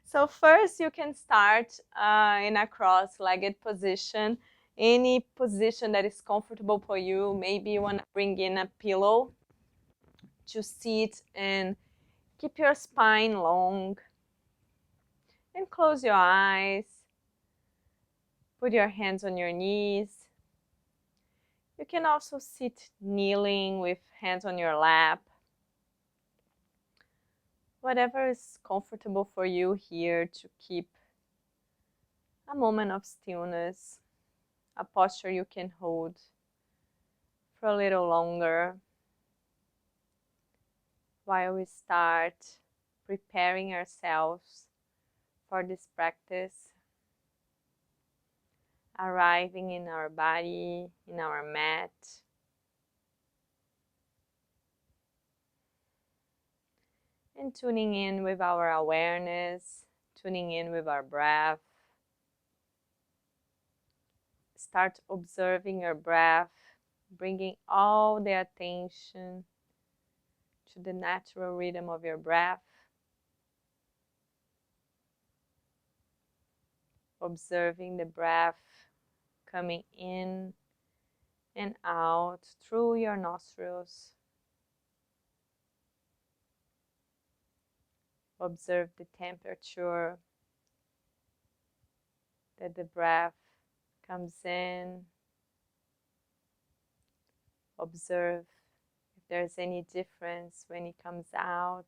So first you can start in a cross-legged position, any position that is comfortable for you. Maybe you want to bring in a pillow to sit and keep your spine long, and close your eyes. Put your hands on your knees. You can also sit kneeling with hands on your lap. Whatever is comfortable for you here to keep a moment of stillness, a posture you can hold for a little longer while we start preparing ourselves for this practice, arriving in our body, in our mat, and tuning in with our awareness, tuning in with our breath. Start observing your breath, bringing all the attention to the natural rhythm of your breath. Observing the breath coming in and out through your nostrils. Observe the temperature that the breath comes in. Observe if there's any difference when it comes out.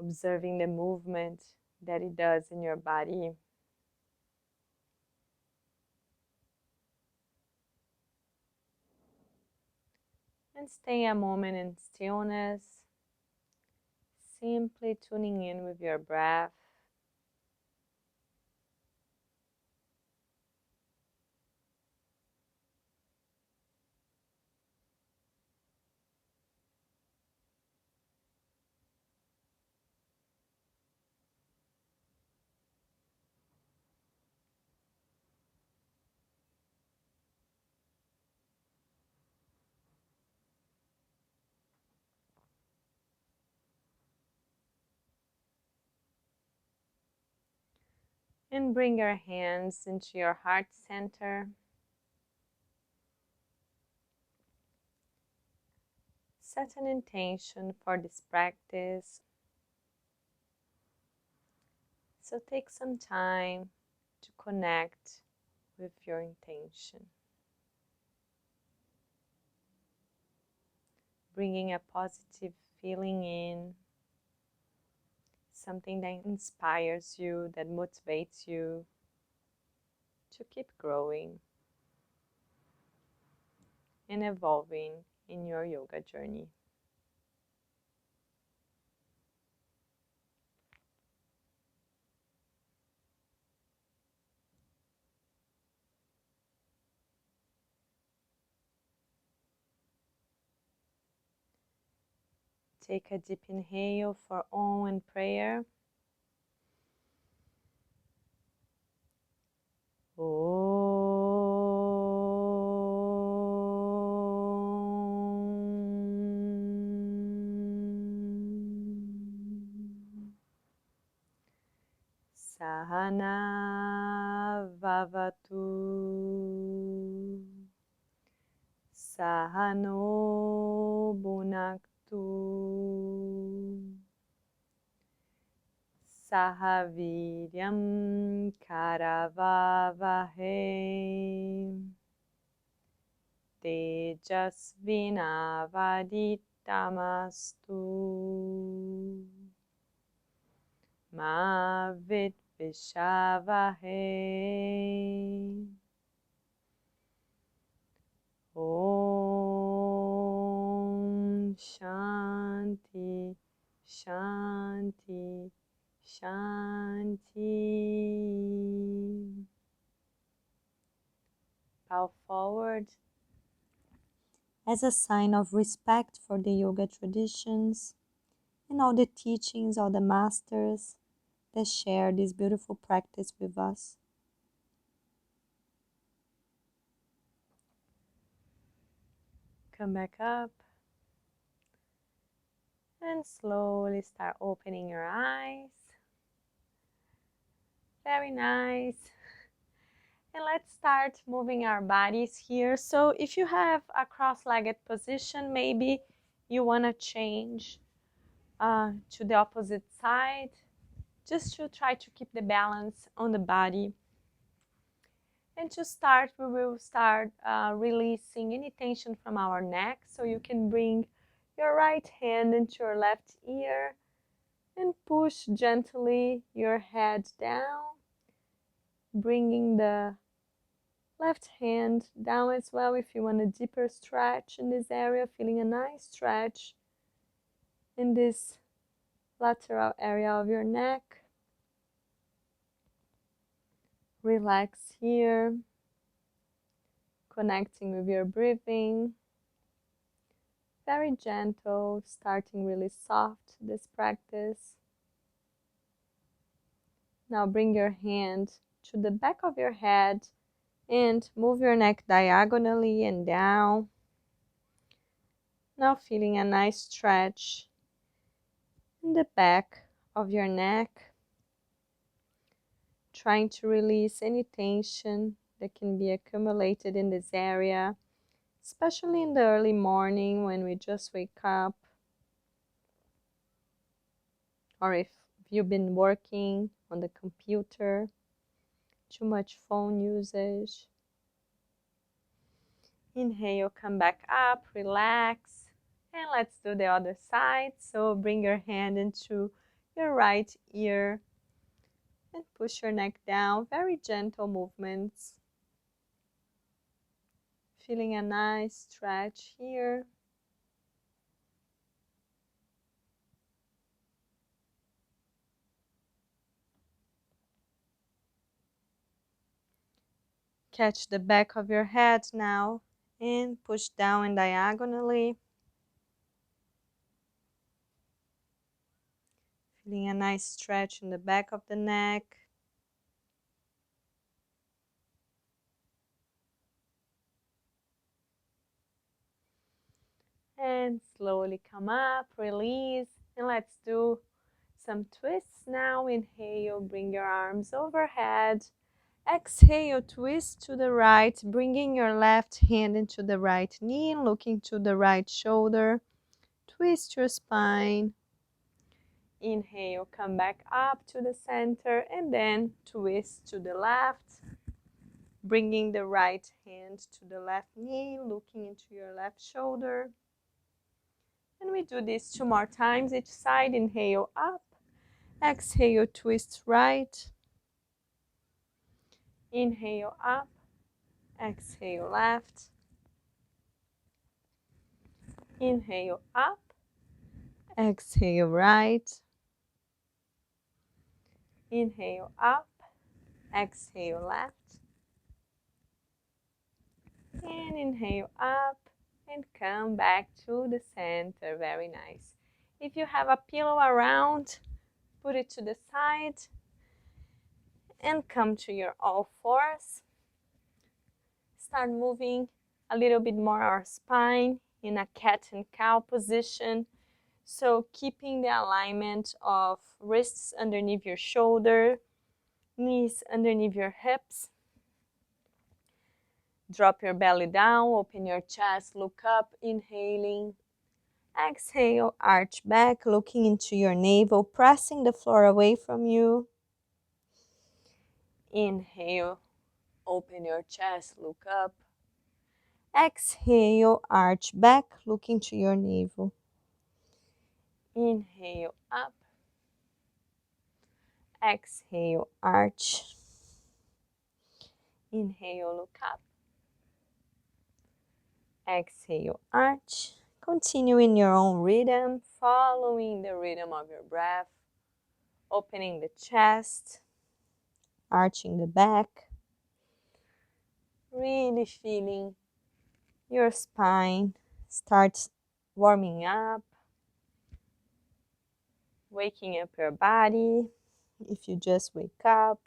Observing the movement that it does in your body. And stay a moment in stillness, simply tuning in with your breath. And bring your hands into your heart center. Set an intention for this practice. So take some time to connect with your intention. Bringing a positive feeling in, something that inspires you, that motivates you to keep growing and evolving in your yoga journey. Take a deep inhale for Om and prayer. Sahana Vavatu Sahano Bhunaktu Sahaviryam Karavavahe Tejasvinavaditamastu Ma Vidvishavahe. Om Shanti Shanti Shanti. Bow forward as a sign of respect for the yoga traditions and all the teachings, all the masters that share this beautiful practice with us. Come back up And slowly start opening your eyes. Very nice. And let's start moving our bodies here. So if you have a cross-legged position, maybe you want to change to the opposite side, just to try to keep the balance on the body. And to start, we will start releasing any tension from our neck. So you can bring your right hand into your left ear and push gently your head down, bringing the left hand down as well if you want a deeper stretch in this area, feeling a nice stretch in this lateral area of your neck. Relax here, connecting with your breathing. Very gentle, starting really soft this practice. Now bring your hand to the back of your head and move your neck diagonally and down. Now feeling a nice stretch in the back of your neck. Trying to release any tension that can be accumulated in this area, especially in the early morning when we just wake up, or if you've been working on the computer, too much phone usage. Inhale, come back up, relax, and let's do the other side. So bring your hand into your right ear and push your neck down. Very gentle movements. Feeling a nice stretch here. Catch the back of your head now and push down and diagonally. Feeling a nice stretch in the back of the neck. And slowly come up, release, and let's do some twists now. Inhale, bring your arms overhead. Exhale, twist to the right, bringing your left hand into the right knee, looking to the right shoulder. Twist your spine. Inhale, come back up to the center, and then twist to the left, bringing the right hand to the left knee, looking into your left shoulder. And we do this 2 more times each side. Inhale, up. Exhale, twist right. Inhale, up. Exhale, left. Inhale, up. Exhale, right. Inhale, up. Exhale, left. And inhale, up. And come back to the center. Very nice. If you have a pillow around, put it to the side. And come to your all fours. Start moving a little bit more our spine in a cat and cow position. So keeping the alignment of wrists underneath your shoulder, knees underneath your hips. Drop your belly down, open your chest, look up, inhaling. Exhale, arch back, looking into your navel, pressing the floor away from you. Inhale, open your chest, look up. Exhale, arch back, looking to your navel. Inhale, up. Exhale, arch. Inhale, look up. Exhale, arch. Continue in your own rhythm, following the rhythm of your breath. Opening the chest, arching the back. Really feeling your spine start warming up. Waking up your body. If you just wake up,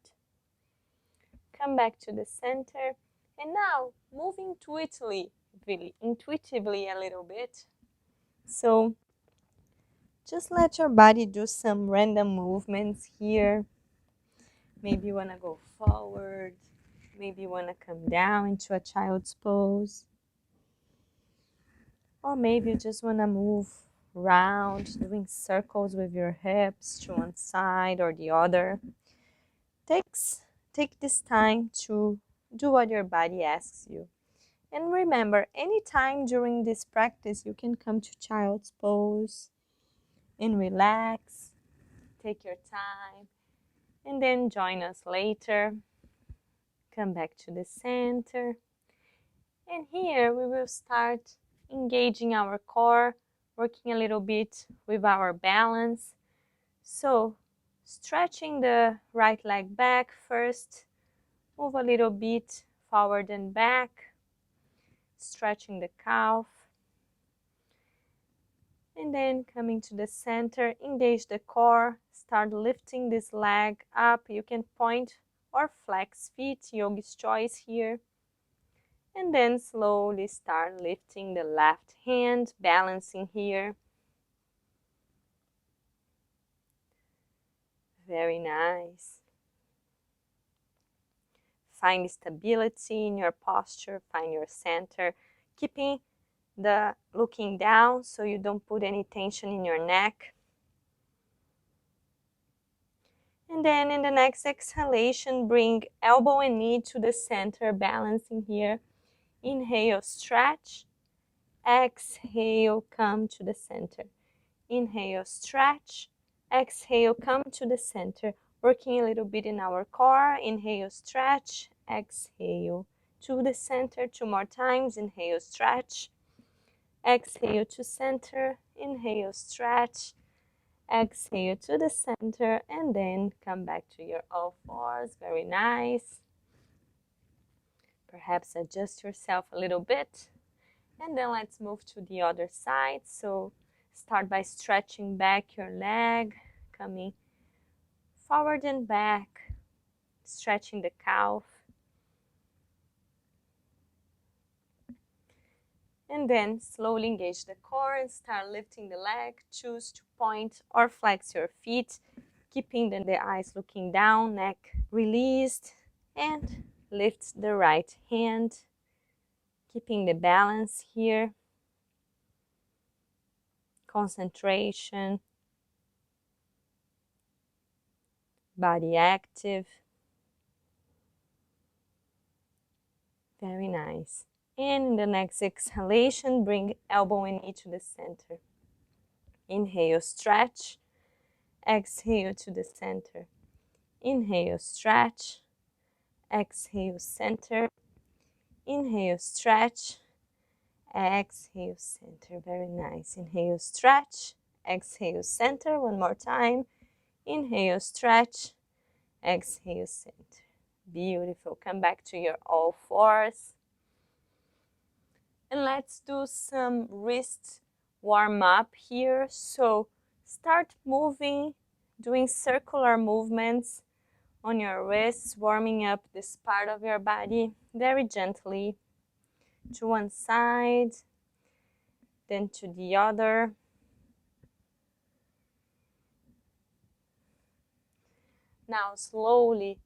come back to the center. And now, move intuitively a little bit. So, Just let your body do some random movements here. Maybe you want to go forward. Maybe you want to come down into a child's pose. Or maybe you just want to move around, doing circles with your hips to one side or the other. Take this time to do what your body asks you. And remember, anytime during this practice, you can come to child's pose and relax. Take your time and then join us later. Come back to the center. And here we will start engaging our core, working a little bit with our balance. So, stretching the right leg back first, move a little bit forward and back, stretching the calf. And then coming to the center, engage the core, start lifting this leg up. You can point or flex feet, yogi's choice here. And then slowly start lifting the left hand, balancing here. Very nice. Find stability in your posture, find your center, keeping the looking down so you don't put any tension in your neck. And then in the next exhalation, bring elbow and knee to the center, balancing here. Inhale, stretch. Exhale, come to the center. Inhale, stretch. Exhale, come to the center. Working a little bit in our core. Inhale, stretch. Exhale to the center. 2 more times. Inhale, stretch. Exhale to center. Inhale, stretch. Exhale to the center. And then come back to your all fours. Very nice. Perhaps adjust yourself a little bit. And then let's move to the other side. So start by stretching back your leg, coming forward and back, stretching the calf. And then slowly engage the core and start lifting the leg. Choose to point or flex your feet, keeping the eyes looking down, neck released, and lift the right hand, keeping the balance here. Concentration, body active. Very nice. And in the next exhalation, bring elbow and knee to the center. Inhale, stretch. Exhale to the center. Inhale, stretch. Exhale, center. Inhale, stretch. Exhale, center. Very nice. Inhale, stretch. Exhale, center. One more time. Inhale, stretch. Exhale, center. Beautiful. Come back to your all fours. And let's do some wrist warm up here. So start moving, doing circular movements on your wrists, warming up this part of your body very gently to one side, then to the other. Now slowly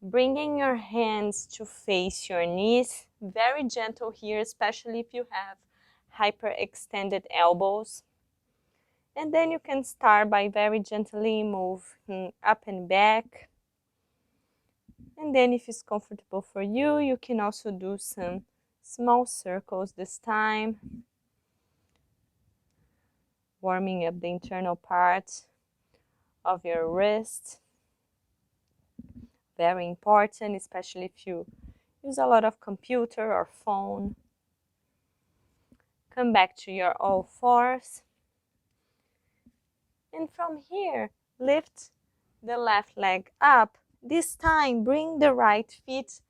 bringing your hands to face your knees, very gentle here, especially if you have hyperextended elbows. And then you can start by very gently moving up and back. And then if it's comfortable for you, you can also do some small circles this time, warming up the internal part of your wrist. Very important, especially if you use a lot of computer or phone. Come back to your all fours. And from here, lift the left leg up. This time, bring the right feet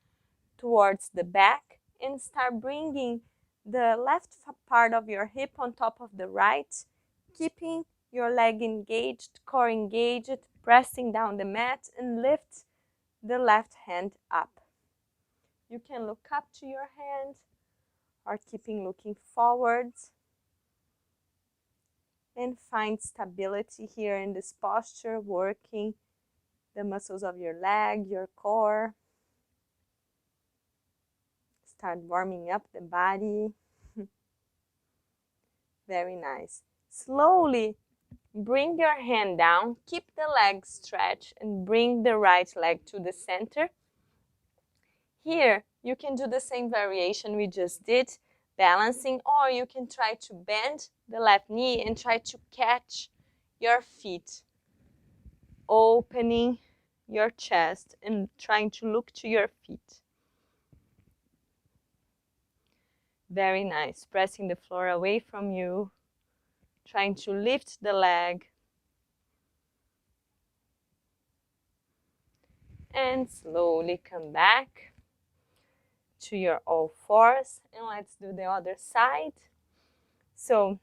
towards the back and start bringing the left part of your hip on top of the right, keeping your leg engaged, core engaged, pressing down the mat, and lift the left hand up. You can look up to your hand or keeping looking forwards. and find stability here in this posture, working the muscles of your leg, your core. Start warming up the body. Very nice. Slowly bring your hand down, keep the leg stretched, and bring the right leg to the center. Here, you can do the same variation we just did, balancing, or you can try to bend the left knee and try to catch your feet, opening your chest and trying to look to your feet. Very nice. Pressing the floor away from you, trying to lift the leg. And slowly come back to your all fours. And let's do the other side. So,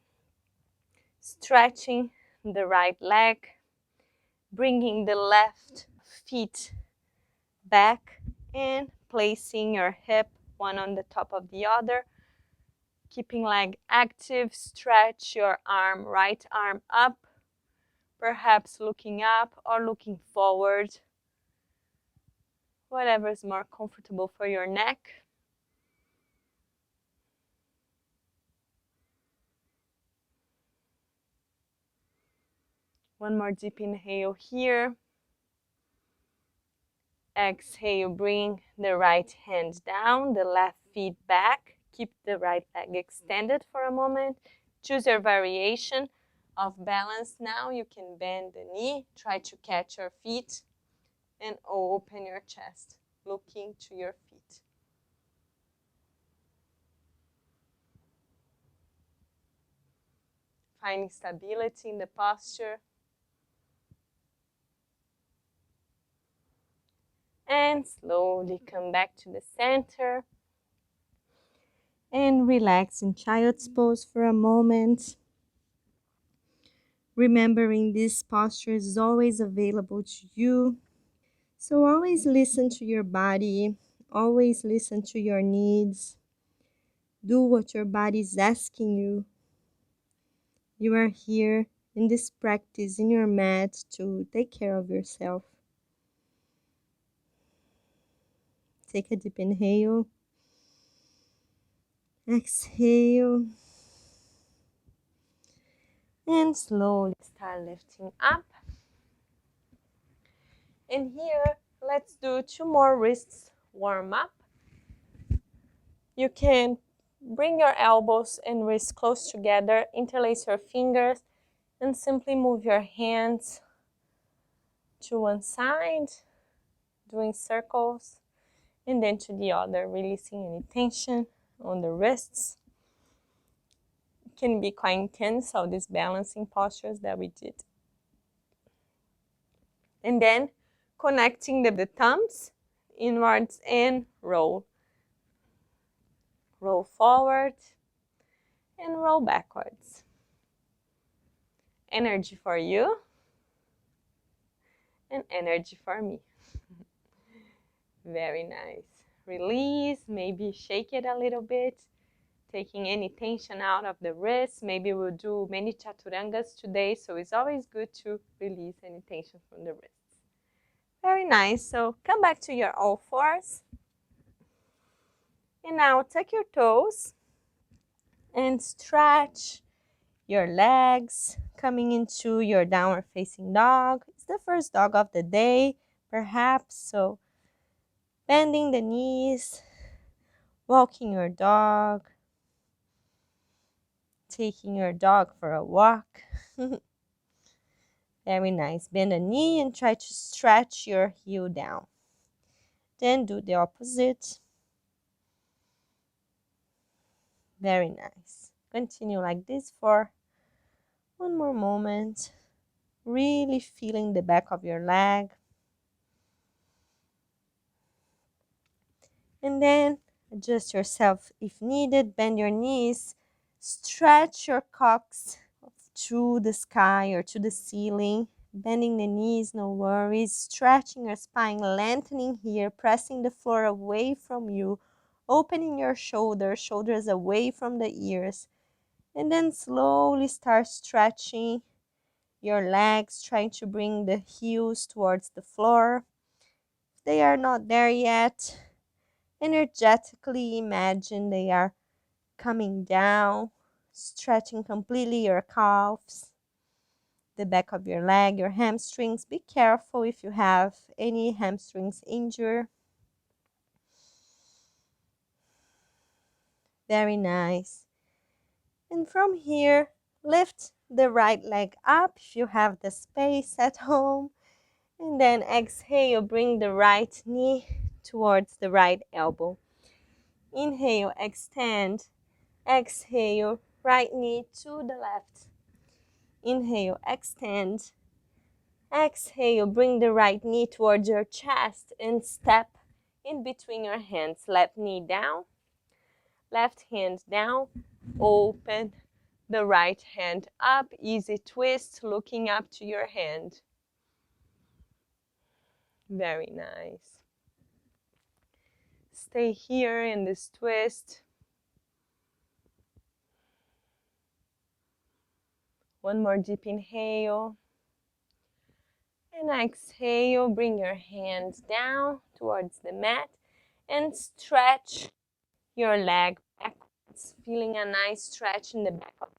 stretching the right leg, bringing the left feet back and placing your hip one on the top of the other. Keeping leg active, stretch your arm, right arm up, perhaps looking up or looking forward. Whatever is more comfortable for your neck. One more deep inhale here. Exhale, bring the right hand down, the left feet back. Keep the right leg extended for a moment. Choose your variation of balance now. You can bend the knee, try to catch your feet, and open your chest, looking to your feet. Finding stability in the posture. And slowly come back to the center. And relax in child's pose for a moment. Remembering this posture is always available to you. So always listen to your body. Always listen to your needs. Do what your body is asking you. You are here in this practice, in your mat, to take care of yourself. Take a deep inhale. Exhale. And slowly start lifting up. And here, let's do 2 more wrists warm up. You can bring your elbows and wrists close together, interlace your fingers, and simply move your hands to one side, doing circles, and then to the other, releasing any tension on the wrists. It can be quite intense, all these balancing postures that we did. And then connecting the thumbs inwards and roll. Roll forward and roll backwards. Energy for you and energy for me. Very nice. Release, maybe shake it a little bit, taking any tension out of the wrist. Maybe we'll do many chaturangas today, so it's always good to release any tension from the wrists. Very nice. So come back to your all fours. And now tuck your toes and stretch your legs, coming into your downward facing dog. It's the first dog of the day, perhaps, so bending the knees, walking your dog, taking your dog for a walk. Very nice. Bend the knee and try to stretch your heel down. Then do the opposite. Very nice. Continue like this for one more moment. Really feeling the back of your leg. And then adjust yourself if needed. Bend your knees. Stretch your cocks to the sky or to the ceiling. Bending the knees, no worries. Stretching your spine, lengthening here, pressing the floor away from you. Opening your shoulders away from the ears. And then slowly start stretching your legs, trying to bring the heels towards the floor. If they are not there yet, energetically imagine they are coming down, stretching completely your calves, the back of your leg, your hamstrings. Be careful if you have any hamstrings injured. Very nice. And from here, lift the right leg up if you have the space at home. And then exhale, bring the right knee towards the right elbow. Inhale, extend. Exhale, right knee to the left. Inhale, extend. Exhale, bring the right knee towards your chest and step in between your hands. Left knee down, left hand down, open the right hand up. Easy twist, looking up to your hand. Very nice. Stay here in this twist. One more deep inhale. And exhale, bring your hands down towards the mat and stretch your leg backwards, feeling a nice stretch in the back of.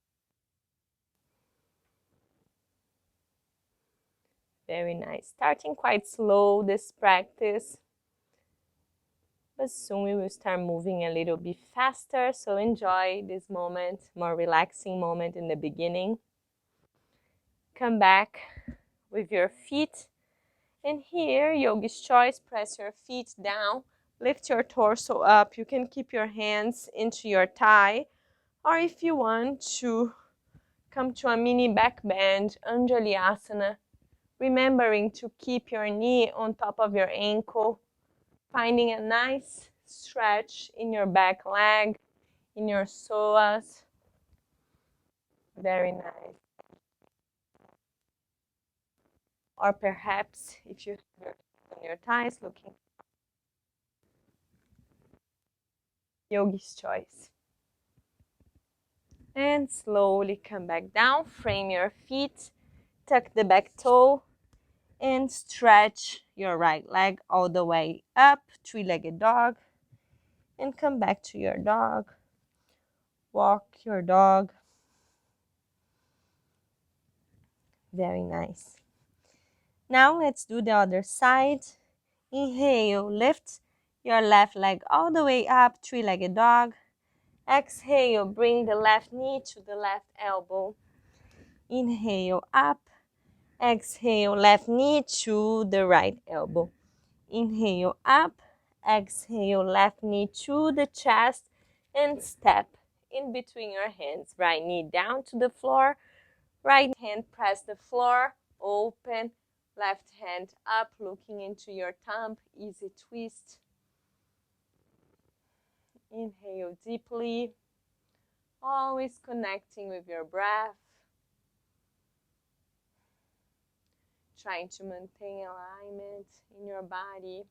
Very nice. Starting quite slow this practice, but soon we will start moving a little bit faster, so enjoy this moment, more relaxing moment in the beginning. Come back with your feet, and here, yogi's choice, press your feet down, lift your torso up. You can keep your hands into your thigh, or if you want to come to a mini back bend, Anjaliasana, remembering to keep your knee on top of your ankle, finding a nice stretch in your back leg, in your psoas. Very nice. Or perhaps if you have on your thighs, looking yogi's choice. And slowly come back down, frame your feet, tuck the back toe, and stretch your right leg all the way up, three-legged dog, and come back to your dog. Walk your dog. Very nice. Now let's do the other side. Inhale, lift your left leg all the way up, three-legged dog. Exhale, bring the left knee to the left elbow. Inhale, up. Exhale, left knee to the right elbow. Inhale, up. Exhale, left knee to the chest and step in between your hands. Right knee down to the floor. Right hand press the floor, open. Left hand up, looking into your thumb. Easy twist. Inhale deeply. Always connecting with your breath. Trying to maintain alignment in your body.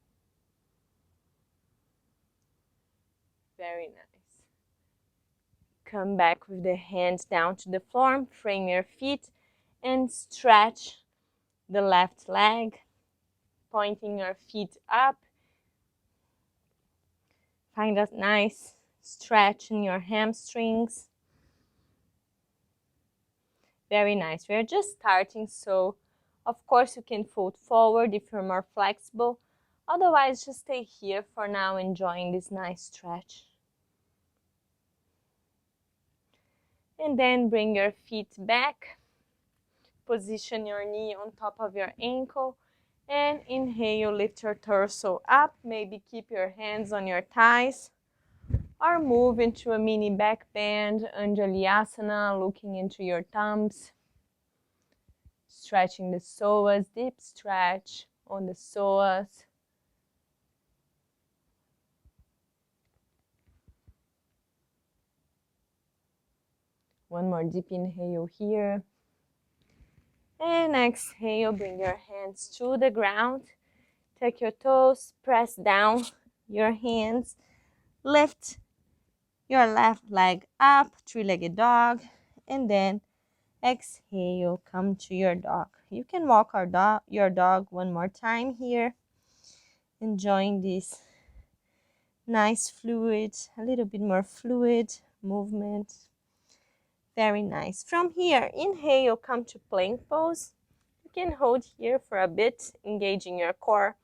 Very nice. Come back with the hands down to the floor. Frame your feet and stretch the left leg. Pointing your feet up. Find a nice stretch in your hamstrings. Very nice. We're just starting, so of course you can fold forward if you're more flexible. Otherwise, just stay here for now, enjoying this nice stretch. And then bring your feet back. Position your knee on top of your ankle. And inhale, lift your torso up. Maybe keep your hands on your thighs. Or move into a mini back bend, Anjaliasana, looking into your thumbs. Stretching the psoas, deep stretch on the psoas. One more deep inhale here. And exhale, bring your hands to the ground. Take your toes, press down your hands. Lift your left leg up, three-legged dog, and then exhale, come to your dog. You can walk your dog one more time here, enjoying this nice fluid, a little bit more fluid movement. Very nice. From here, inhale, come to plank pose. You can hold here for a bit, engaging your core.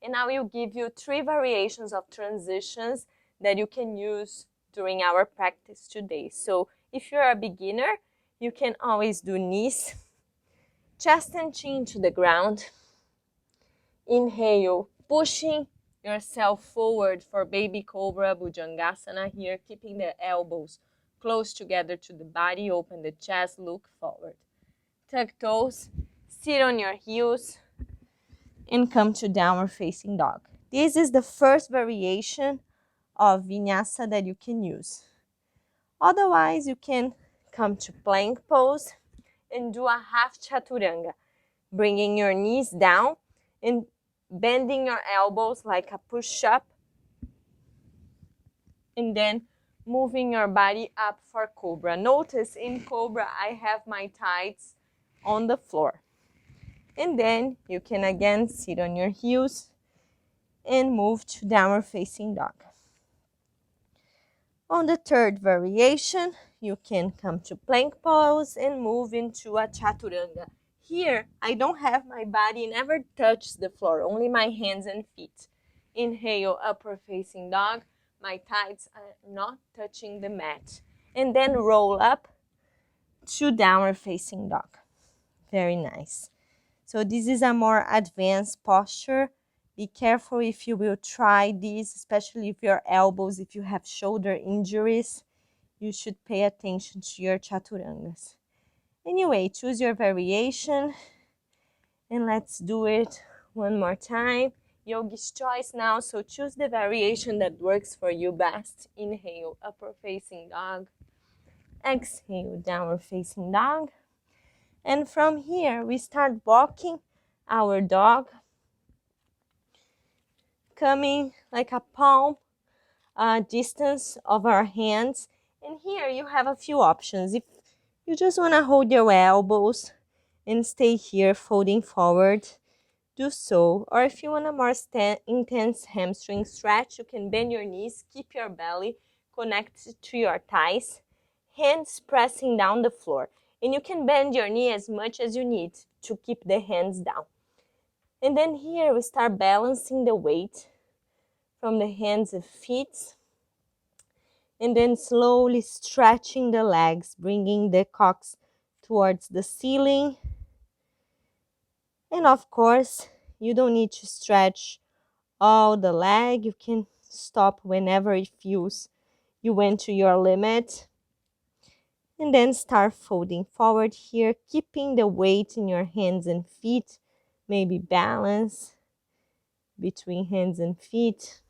And I will give you 3 variations of transitions that you can use during our practice today. So if you're a beginner, you can always do knees, chest and chin to the ground. Inhale, pushing yourself forward for baby cobra, bhujangasana here, keeping the elbows close together to the body, open the chest, look forward. Tuck toes, sit on your heels, and come to downward facing dog. This is the first variation of vinyasa that you can use. Otherwise, you can come to plank pose and do a half chaturanga, bringing your knees down and bending your elbows like a push-up, and then moving your body up for cobra. Notice in cobra, I have my tights on the floor. And then you can again sit on your heels and move to downward facing dog. On the third variation, you can come to plank pose and move into a chaturanga. Here, I don't have my body, never touch the floor, only my hands and feet. Inhale, upward facing dog. My thighs are not touching the mat. And then roll up to downward facing dog. Very nice. So this is a more advanced posture. Be careful if you will try this, especially if your elbows, if you have shoulder injuries, you should pay attention to your chaturangas. Anyway, choose your variation and let's do it one more time. Yogi's choice now, so choose the variation that works for you best. Inhale, upward facing dog. Exhale, downward facing dog. And from here, we start walking our dog, coming like a palm distance of our hands. And here you have a few options. If you just want to hold your elbows and stay here folding forward, do so. Or if you want a more intense hamstring stretch, you can bend your knees, keep your belly connected to your thighs, hands pressing down the floor. And you can bend your knee as much as you need to keep the hands down. And then here we start balancing the weight from the hands and feet. And then slowly stretching the legs, bringing the cocks towards the ceiling. And of course, you don't need to stretch all the leg. You can stop whenever it feels you went to your limit. And then start folding forward here, keeping the weight in your hands and feet. Maybe balance between hands and feet.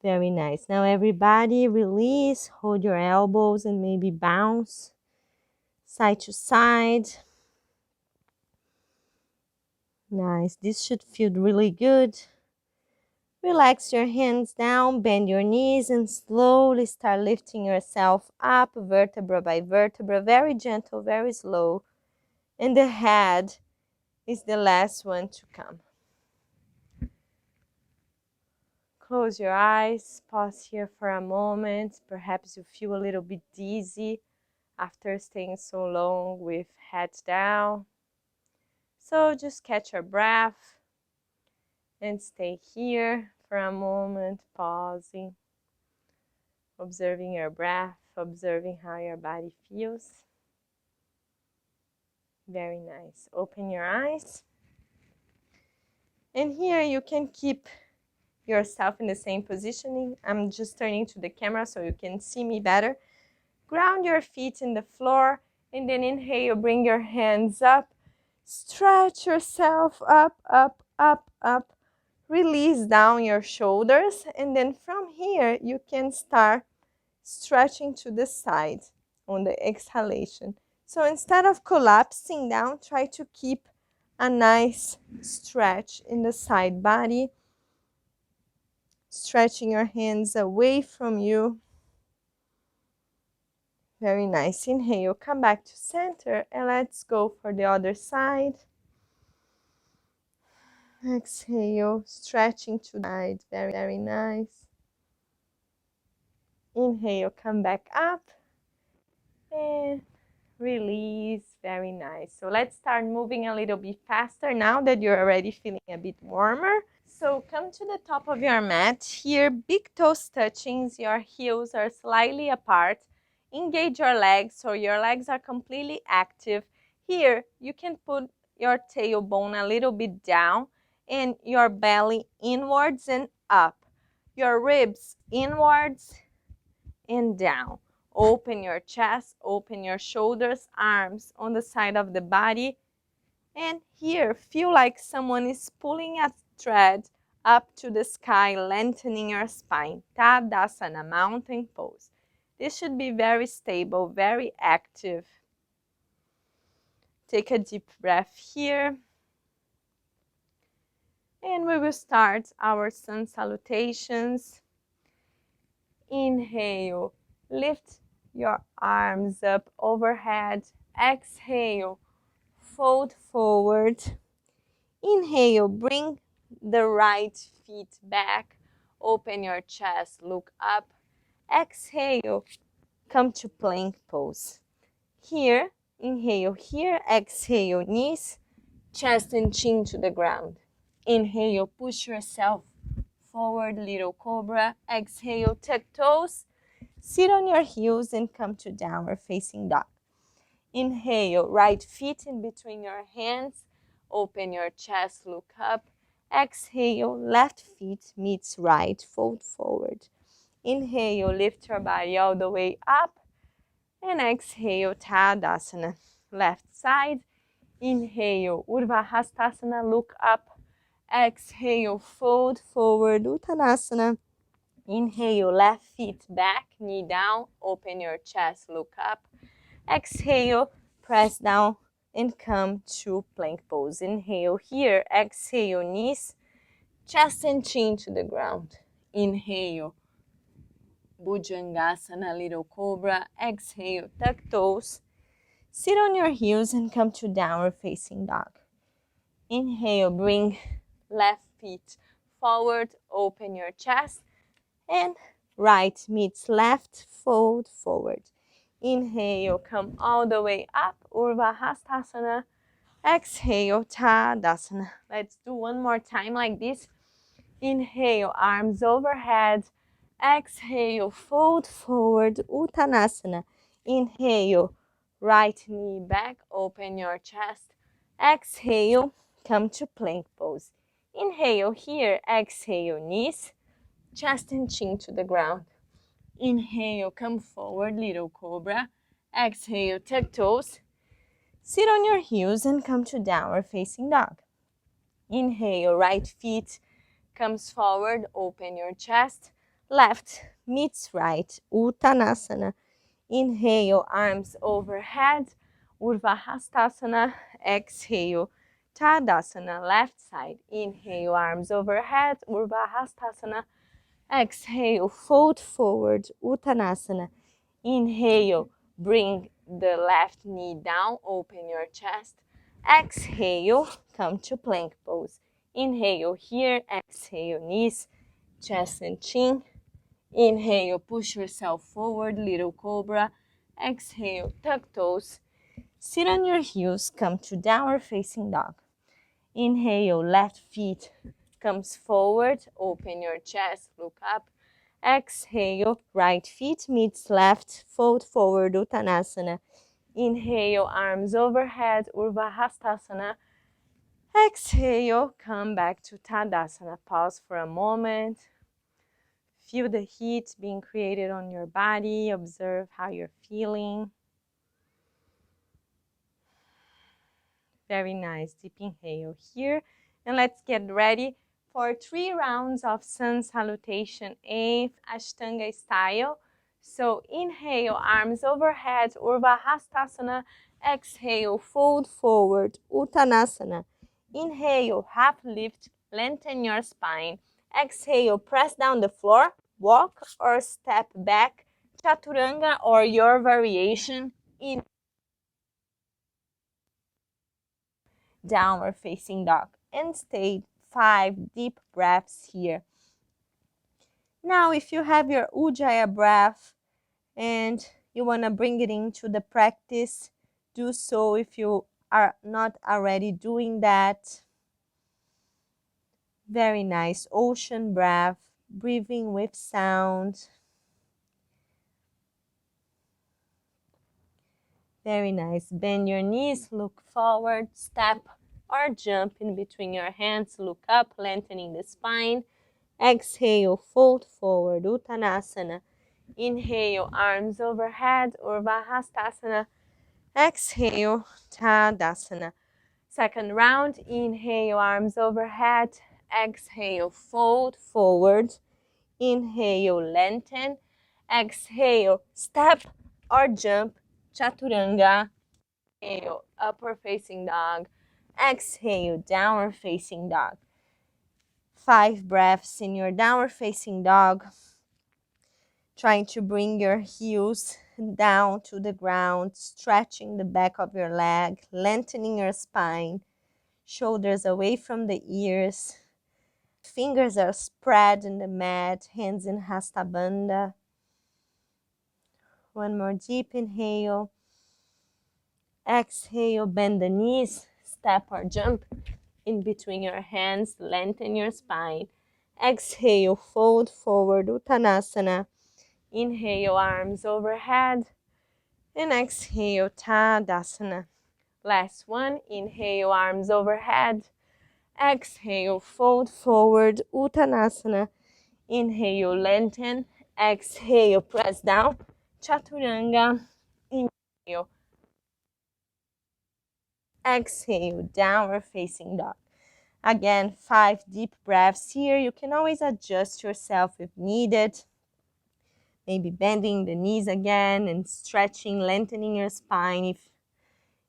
Very nice. Now everybody release, hold your elbows and maybe bounce side to side. Nice. This should feel really good. Relax your hands down, bend your knees, and slowly start lifting yourself up, vertebra by vertebra, very gentle, very slow. And the head is the last one to come. Close your eyes, pause here for a moment. Perhaps you feel a little bit dizzy after staying so long with head down. So just catch your breath and stay here for a moment, pausing, observing your breath, observing how your body feels. Very nice. Open your eyes. And here you can keep yourself in the same positioning. I'm just turning to the camera so you can see me better. Ground your feet in the floor and then inhale, bring your hands up. Stretch yourself up, up, up, up. Release down your shoulders, and then from here you can start stretching to the side on the exhalation. So instead of collapsing down, try to keep a nice stretch in the side body. Stretching your hands away from you. Very nice. Inhale, come back to center, and let's go for the other side. Exhale, stretching to the side. Very, very nice. Inhale, come back up, and release. Very nice. So let's start moving a little bit faster now that you're already feeling a bit warmer. So come to the top of your mat. Here, big toes touching, your heels are slightly apart. Engage your legs so your legs are completely active. Here, you can put your tailbone a little bit down and your belly inwards and up. Your ribs inwards and down. Open your chest, open your shoulders, arms on the side of the body. And here, feel like someone is pulling a thread up to the sky, lengthening your spine. Tadasana, mountain pose. This should be very stable, very active. Take a deep breath here. And we will start our sun salutations. Inhale, lift your arms up overhead. Exhale, fold forward. Inhale, bring the right feet back. Open your chest, look up. Exhale, come to plank pose. Here, inhale here, exhale, knees, chest and chin to the ground. Inhale, push yourself forward, little cobra. Exhale, tuck toes. Sit on your heels and come to downward facing dog. Inhale, right feet in between your hands. Open your chest, look up. Exhale, left feet meets right, fold forward. Inhale, lift your body all the way up. And exhale, Tadasana. Left side. Inhale, Urvahastasana, look up. Exhale, fold forward, Uttanasana. Inhale, left feet back, knee down. Open your chest, look up. Exhale, press down and come to plank pose. Inhale here, exhale, knees, chest and chin to the ground. Inhale, Bhujangasana, little cobra. Exhale, tuck toes. Sit on your heels and come to downward facing dog. Inhale, bring left feet forward, open your chest, and right meets left, fold forward. Inhale, come all the way up, Urvahastasana. Exhale, Tadasana. Let's do one more time like this. Inhale, arms overhead. Exhale, fold forward, Uttanasana. Inhale, right knee back, open your chest. Exhale, come to plank pose. Inhale here, exhale, knees, chest and chin to the ground. Inhale, come forward, little cobra. Exhale, tuck toes. Sit on your heels and come to downward facing dog. Inhale, right feet comes forward, open your chest. Left meets right, Uttanasana. Inhale, arms overhead, Urvahastasana. Exhale, Tadasana, left side. Inhale, arms overhead, Urvahastasana. Exhale, fold forward, Uttanasana. Inhale, bring the left knee down, open your chest. Exhale, come to plank pose. Inhale here, exhale, knees, chest and chin. Inhale, push yourself forward, little cobra. Exhale, tuck toes. Sit on your heels, come to downward facing dog. Inhale, left feet comes forward, open your chest, look up. Exhale, right feet meets left, fold forward, Uttanasana. Inhale, arms overhead, Urvahastasana. Exhale, come back to Tadasana. Pause for a moment. Feel the heat being created on your body. Observe how you're feeling. Very nice. Deep inhale here. And let's get ready for 3 rounds of sun salutation in Ashtanga style. So inhale, arms overhead, Urvahastasana. Exhale, fold forward, Uttanasana. Inhale, half lift, lengthen your spine. Exhale, press down the floor, walk or step back, chaturanga or your variation in downward facing dog. And stay 5 deep breaths here. Now, if you have your Ujjayi breath and you want to bring it into the practice, do so if you are not already doing that. Very nice ocean breath, breathing with sound. Very nice. Bend your knees, look forward, step or jump in between your hands, look up, lengthening the spine. Exhale, fold forward, Uttanasana. Inhale, arms overhead, Urdhva. Exhale, Tadasana. Second round, inhale, arms overhead. Exhale, fold forward. Inhale, lengthen. Exhale, step or jump, Chaturanga. Inhale, upward facing dog. Exhale, downward facing dog. 5 breaths in your downward facing dog. Trying to bring your heels down to the ground, stretching the back of your leg, lengthening your spine, shoulders away from the ears. Fingers are spread in the mat, hands in Hasta Bandha. One more deep inhale. Exhale, bend the knees, step or jump in between your hands, lengthen your spine. Exhale, fold forward, Uttanasana. Inhale, arms overhead. And exhale, Tadasana. Last one, inhale, arms overhead. Exhale, fold forward, Uttanasana. Inhale, lengthen. Exhale, press down, Chaturanga. Inhale. Exhale, downward facing dog. Again, 5 deep breaths here. You can always adjust yourself if needed. Maybe bending the knees again and stretching, lengthening your spine if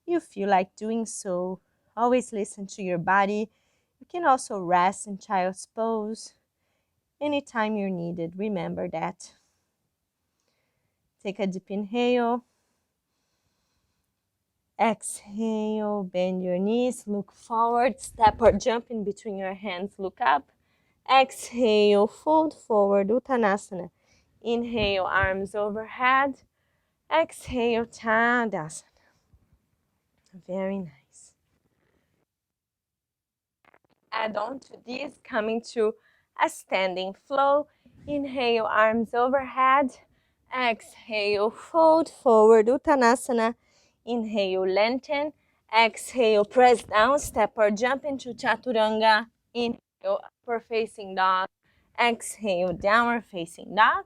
you feel like doing so. Always listen to your body. You can also rest in child's pose anytime you're needed. Remember that. Take a deep inhale. Exhale, bend your knees, look forward, step or jump in between your hands, look up. Exhale, fold forward, Uttanasana. Inhale, arms overhead. Exhale, Tadasana. Very nice. Add on to this, coming to a standing flow. Inhale, arms overhead. Exhale, fold forward, Uttanasana. Inhale, lengthen. Exhale, press down, step or jump into Chaturanga. Inhale, upward facing dog. Exhale, downward facing dog.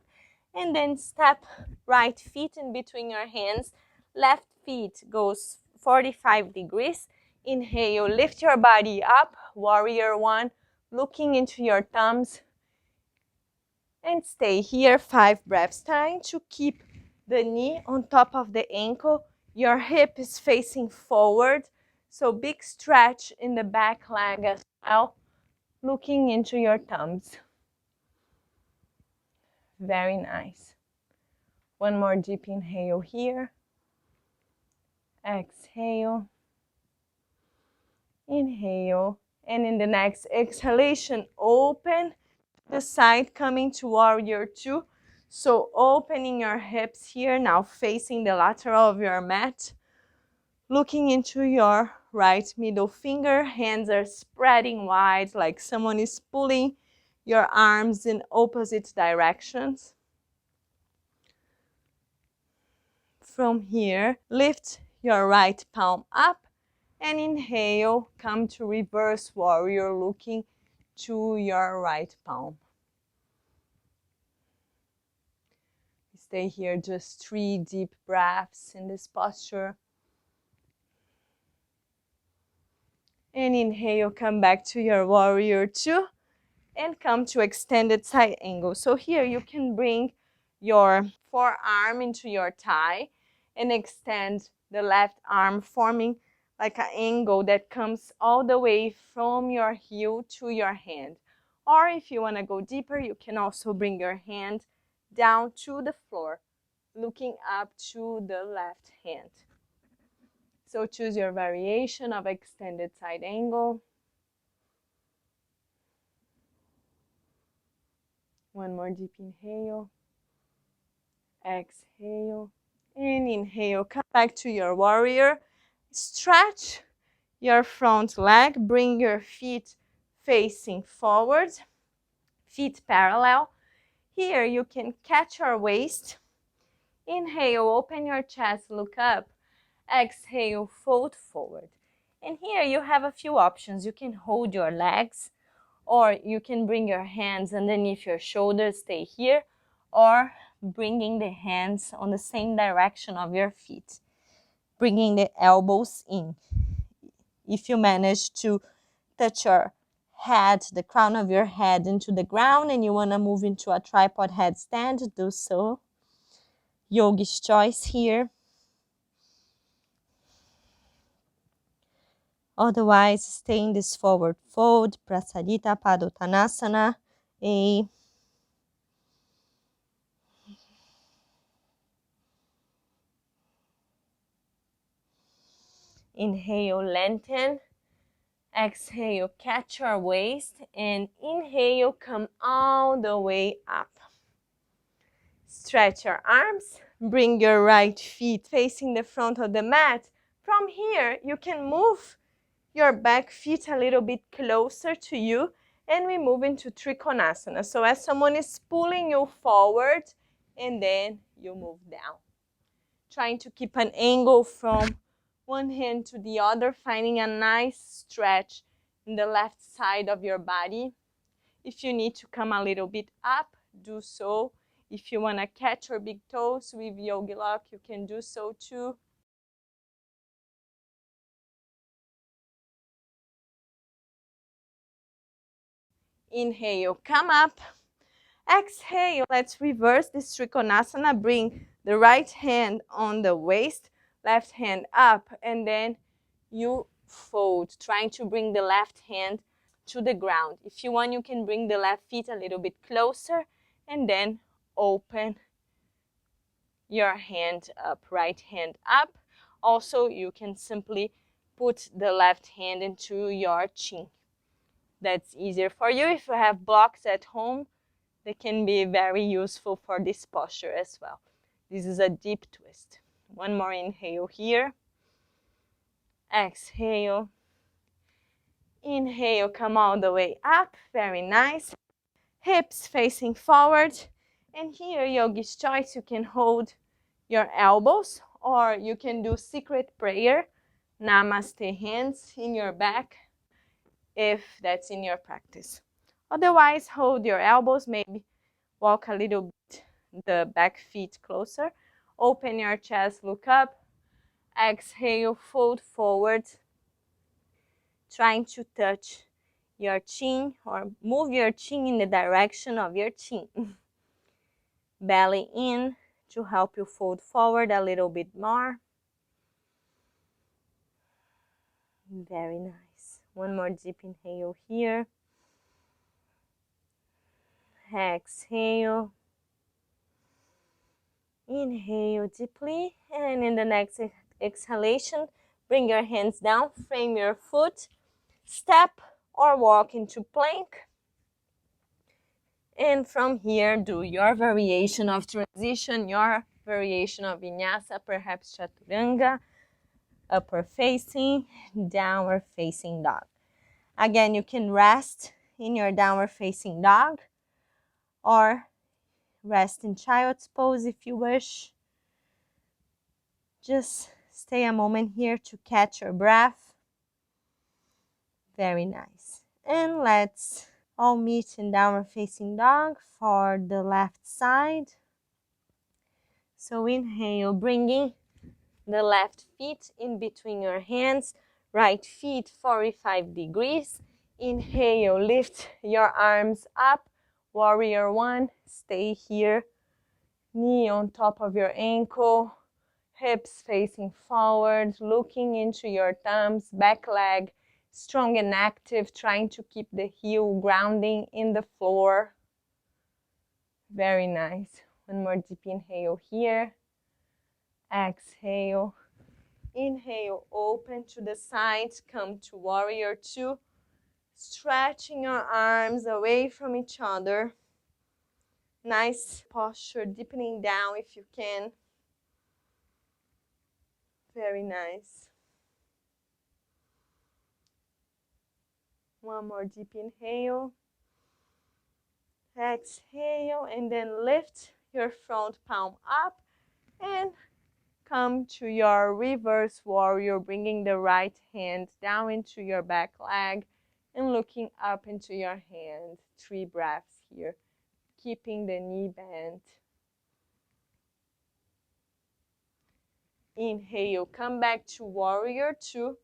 And then step right feet in between your hands. Left feet goes 45 degrees. Inhale, lift your body up, warrior one, looking into your thumbs. And stay here, 5 breaths. Trying to keep the knee on top of the ankle. Your hip is facing forward. So big stretch in the back leg as well, looking into your thumbs. Very nice. One more deep inhale here. Exhale. Inhale. And in the next exhalation, open the side, coming to warrior two. So opening your hips here, now facing the lateral of your mat. Looking into your right middle finger. Hands are spreading wide like someone is pulling your arms in opposite directions. From here, lift your right palm up and inhale, come to reverse warrior, looking to your right palm. Stay here, just 3 deep breaths in this posture. And inhale, come back to your warrior two and come to extended side angle. So here you can bring your forearm into your thigh and extend the left arm, forming like an angle that comes all the way from your heel to your hand. Or if you want to go deeper, you can also bring your hand down to the floor, looking up to the left hand. So choose your variation of extended side angle. One more deep inhale. Exhale. And inhale. Come back to your warrior. Stretch your front leg. Bring your feet facing forward. Feet parallel. Here you can catch your waist. Inhale, open your chest, look up. Exhale, fold forward. And here you have a few options. You can hold your legs, or you can bring your hands underneath your shoulders, stay here, or bringing the hands on the same direction of your feet, bringing the elbows in. If you manage to touch your head, the crown of your head into the ground, and you want to move into a tripod headstand, do so. Yogi's choice here. Otherwise, stay in this forward fold, Prasarita Padottanasana, A. Inhale, lengthen. Exhale, catch your waist, and inhale, come all the way up. Stretch your arms, bring your right feet facing the front of the mat. From here, you can move your back feet a little bit closer to you, and we move into Trikonasana. So as someone is pulling you forward, and then you move down. Trying to keep an angle from one hand to the other, finding a nice stretch in the left side of your body. If you need to come a little bit up, do so. If you want to catch your big toes with Yogi Lock, you can do so too. Inhale, come up. Exhale, let's reverse this Trikonasana. Bring the right hand on the waist, left hand up, and then you fold, trying to bring the left hand to the ground. If you want, you can bring the left feet a little bit closer, and then open your hand up, right hand up. Also, you can simply put the left hand into your chin. That's easier for you. If you have blocks at home, they can be very useful for this posture as well. This is a deep twist. One more inhale here. Exhale. Inhale, come all the way up. Very nice. Hips facing forward. And here, Yogi's choice, you can hold your elbows, or you can do secret prayer. Namaste hands in your back, if that's in your practice. Otherwise, hold your elbows, maybe walk a little bit the back feet closer. Open your chest, look up. Exhale, fold forward. Trying to touch your chin, or move your chin in the direction of your chin. Belly in to help you fold forward a little bit more. Very nice. One more deep inhale here. Exhale. Inhale deeply, and in the next exhalation, bring your hands down, frame your foot, step or walk into plank. And from here, do your variation of transition, your variation of Vinyasa, perhaps Chaturanga, upward facing, downward facing dog. Again, you can rest in your downward facing dog, or rest in child's pose if you wish. Just stay a moment here to catch your breath. Very nice. And let's all meet in downward facing dog for the left side. So inhale, bringing the left feet in between your hands, right feet 45 degrees. Inhale, lift your arms up. Warrior one, stay here. Knee on top of your ankle, hips facing forward, looking into your thumbs, back leg strong and active, trying to keep the heel grounding in the floor. Very nice. One more deep inhale here. Exhale. Inhale, open to the sides, come to warrior two. Stretching your arms away from each other. Nice posture, deepening down if you can. Very nice. One more deep inhale. Exhale, and then lift your front palm up and come to your reverse warrior, bringing the right hand down into your back leg and looking up into your hand. 3 breaths here, keeping the knee bent. Inhale, come back to warrior two.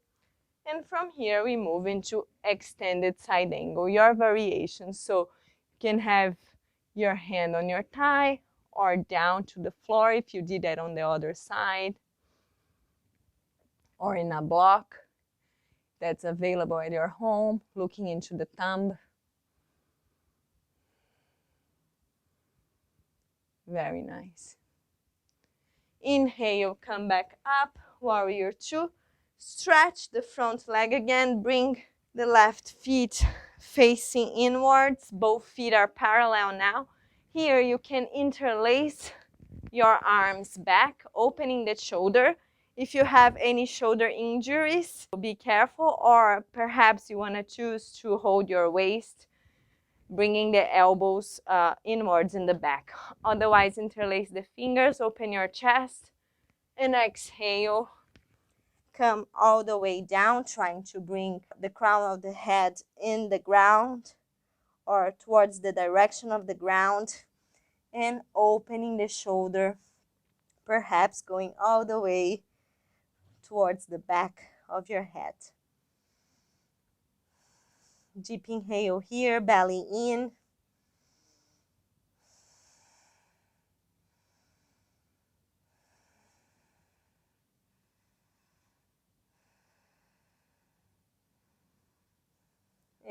And from here, we move into extended side angle, your variation. So you can have your hand on your thigh or down to the floor if you did that on the other side, or in a block that's available at your home, looking into the thumb. Very nice. Inhale, come back up, warrior two. Stretch the front leg again, bring the left feet facing inwards. Both feet are parallel now. Here you can interlace your arms back, opening the shoulder. If you have any shoulder injuries, be careful, or perhaps you want to choose to hold your waist, bringing the elbows inwards in the back. Otherwise, interlace the fingers, open your chest, and exhale. Come all the way down, trying to bring the crown of the head in the ground or towards the direction of the ground, and opening the shoulder, perhaps going all the way towards the back of your head. Deep inhale here, belly in.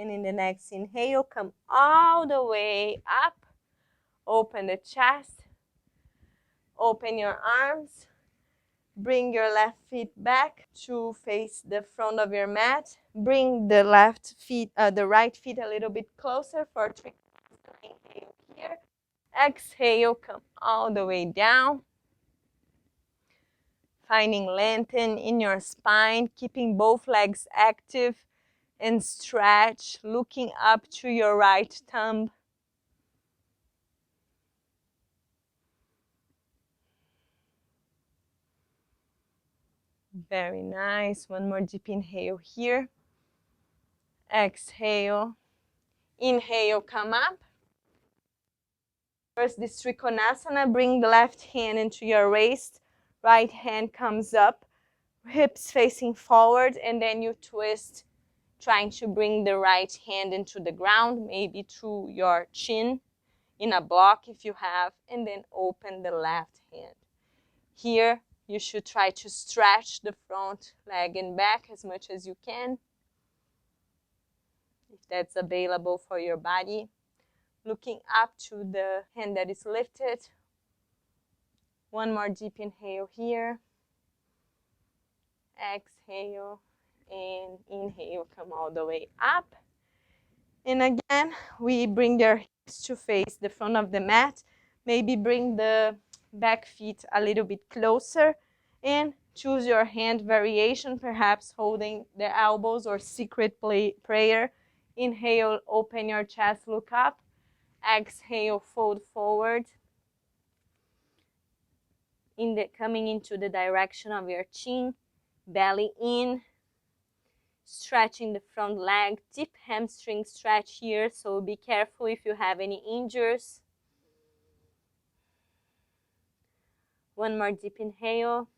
And in the next inhale, come all the way up. Open the chest. Open your arms. Bring your left feet back to face the front of your mat. Bring the the right feet a little bit closer for 3. Inhale here. Exhale, come all the way down. Finding lengthen in your spine, keeping both legs active. And stretch, looking up to your right thumb. Very nice. One more deep inhale here. Exhale. Inhale, come up. First, this Trikonasana. Bring the left hand into your waist. Right hand comes up. Hips facing forward. And then you twist, trying to bring the right hand into the ground, maybe through your chin, in a block if you have, and then open the left hand. Here, you should try to stretch the front leg and back as much as you can, if that's available for your body. Looking up to the hand that is lifted. One more deep inhale here. Exhale. And inhale, come all the way up. And again, we bring your hips to face the front of the mat. Maybe bring the back feet a little bit closer and choose your hand variation, perhaps holding the elbows or secret prayer. Inhale, open your chest, look up. Exhale, fold forward. Coming into the direction of your chin, belly in. Stretching the front leg, deep hamstring stretch here, so be careful if you have any injuries. One more deep inhale.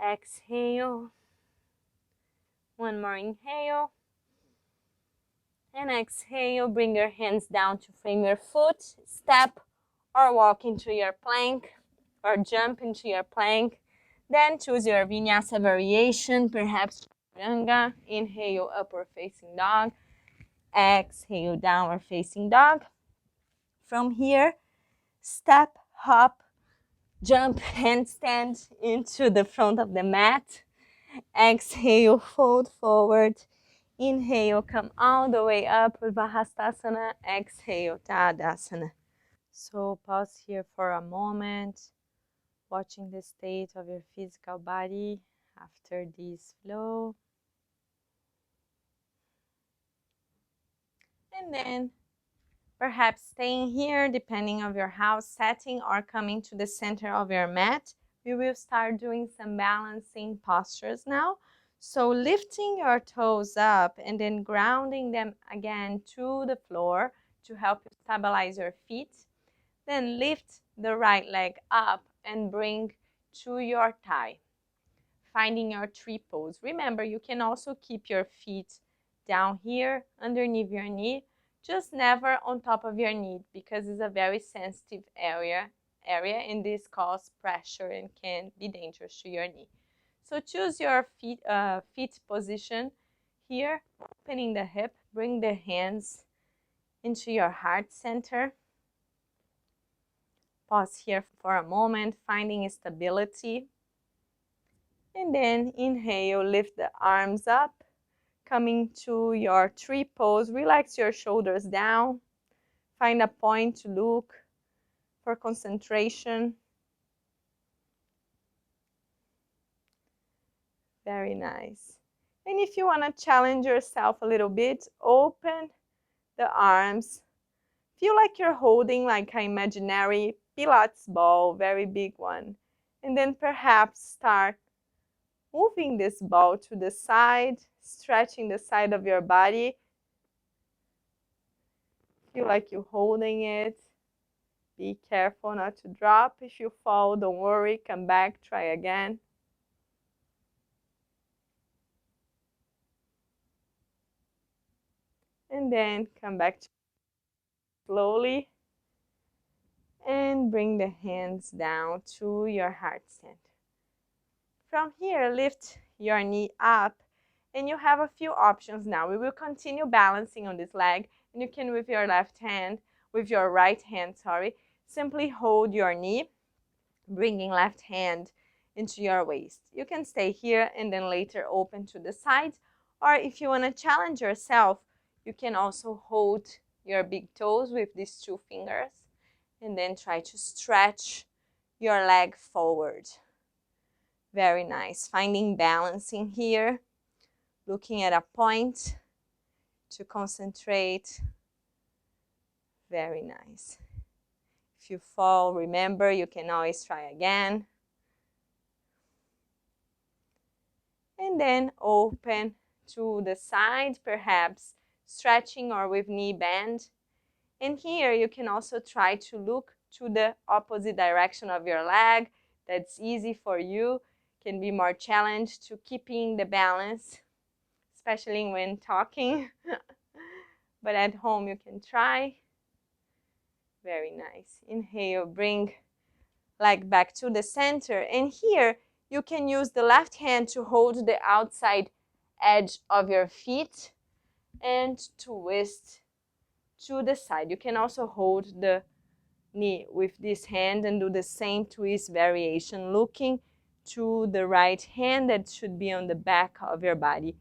Exhale. One more inhale. And exhale, bring your hands down to frame your foot, step or walk into your plank or jump into your plank. Then choose your Vinyasa variation, perhaps chaturanga. Inhale, upward facing dog. Exhale, downward facing dog. From here, step, hop, jump, handstand into the front of the mat. Exhale, fold forward. Inhale, come all the way up with Vahastasana. Exhale, Tadasana. So pause here for a moment, watching the state of your physical body after this flow. And then perhaps staying here, depending on your house setting, or coming to the center of your mat. We will start doing some balancing postures now. So lifting your toes up and then grounding them again to the floor to help you stabilize your feet. Then lift the right leg up and bring to your thigh, finding your tree pose. Remember, you can also keep your feet down here underneath your knee, just never on top of your knee because it's a very sensitive area and this causes pressure and can be dangerous to your knee. So choose your feet position here, opening the hip, bring the hands into your heart center. Pause here for a moment, finding stability. And then inhale, lift the arms up, coming to your tree pose. Relax your shoulders down. Find a point to look for concentration. Very nice. And if you want to challenge yourself a little bit, open the arms. Feel like you're holding like an imaginary Pilates ball, very big one. And then perhaps start moving this ball to the side, stretching the side of your body. Feel like you're holding it. Be careful not to drop. If you fall, don't worry. Come back, try again. And then come back slowly. And bring the hands down to your heart center. From here, lift your knee up. And you have a few options now. We will continue balancing on this leg. And you can, with your right hand, simply hold your knee, bringing left hand into your waist. You can stay here and then later open to the side. Or if you want to challenge yourself, you can also hold your big toes with these two fingers and then try to stretch your leg forward. Very nice. Finding balancing here, looking at a point to concentrate. Very nice. If you fall, remember, you can always try again. And then open to the side, perhaps stretching or with knee bend. And here you can also try to look to the opposite direction of your leg. That's easy for you. Can be more challenged to keeping the balance, especially when talking. But at home you can try. Very nice. Inhale, bring leg back to the center. And here you can use the left hand to hold the outside edge of your feet and twist to the side. You can also hold the knee with this hand and do the same twist variation, looking to the right hand that should be on the back of your body.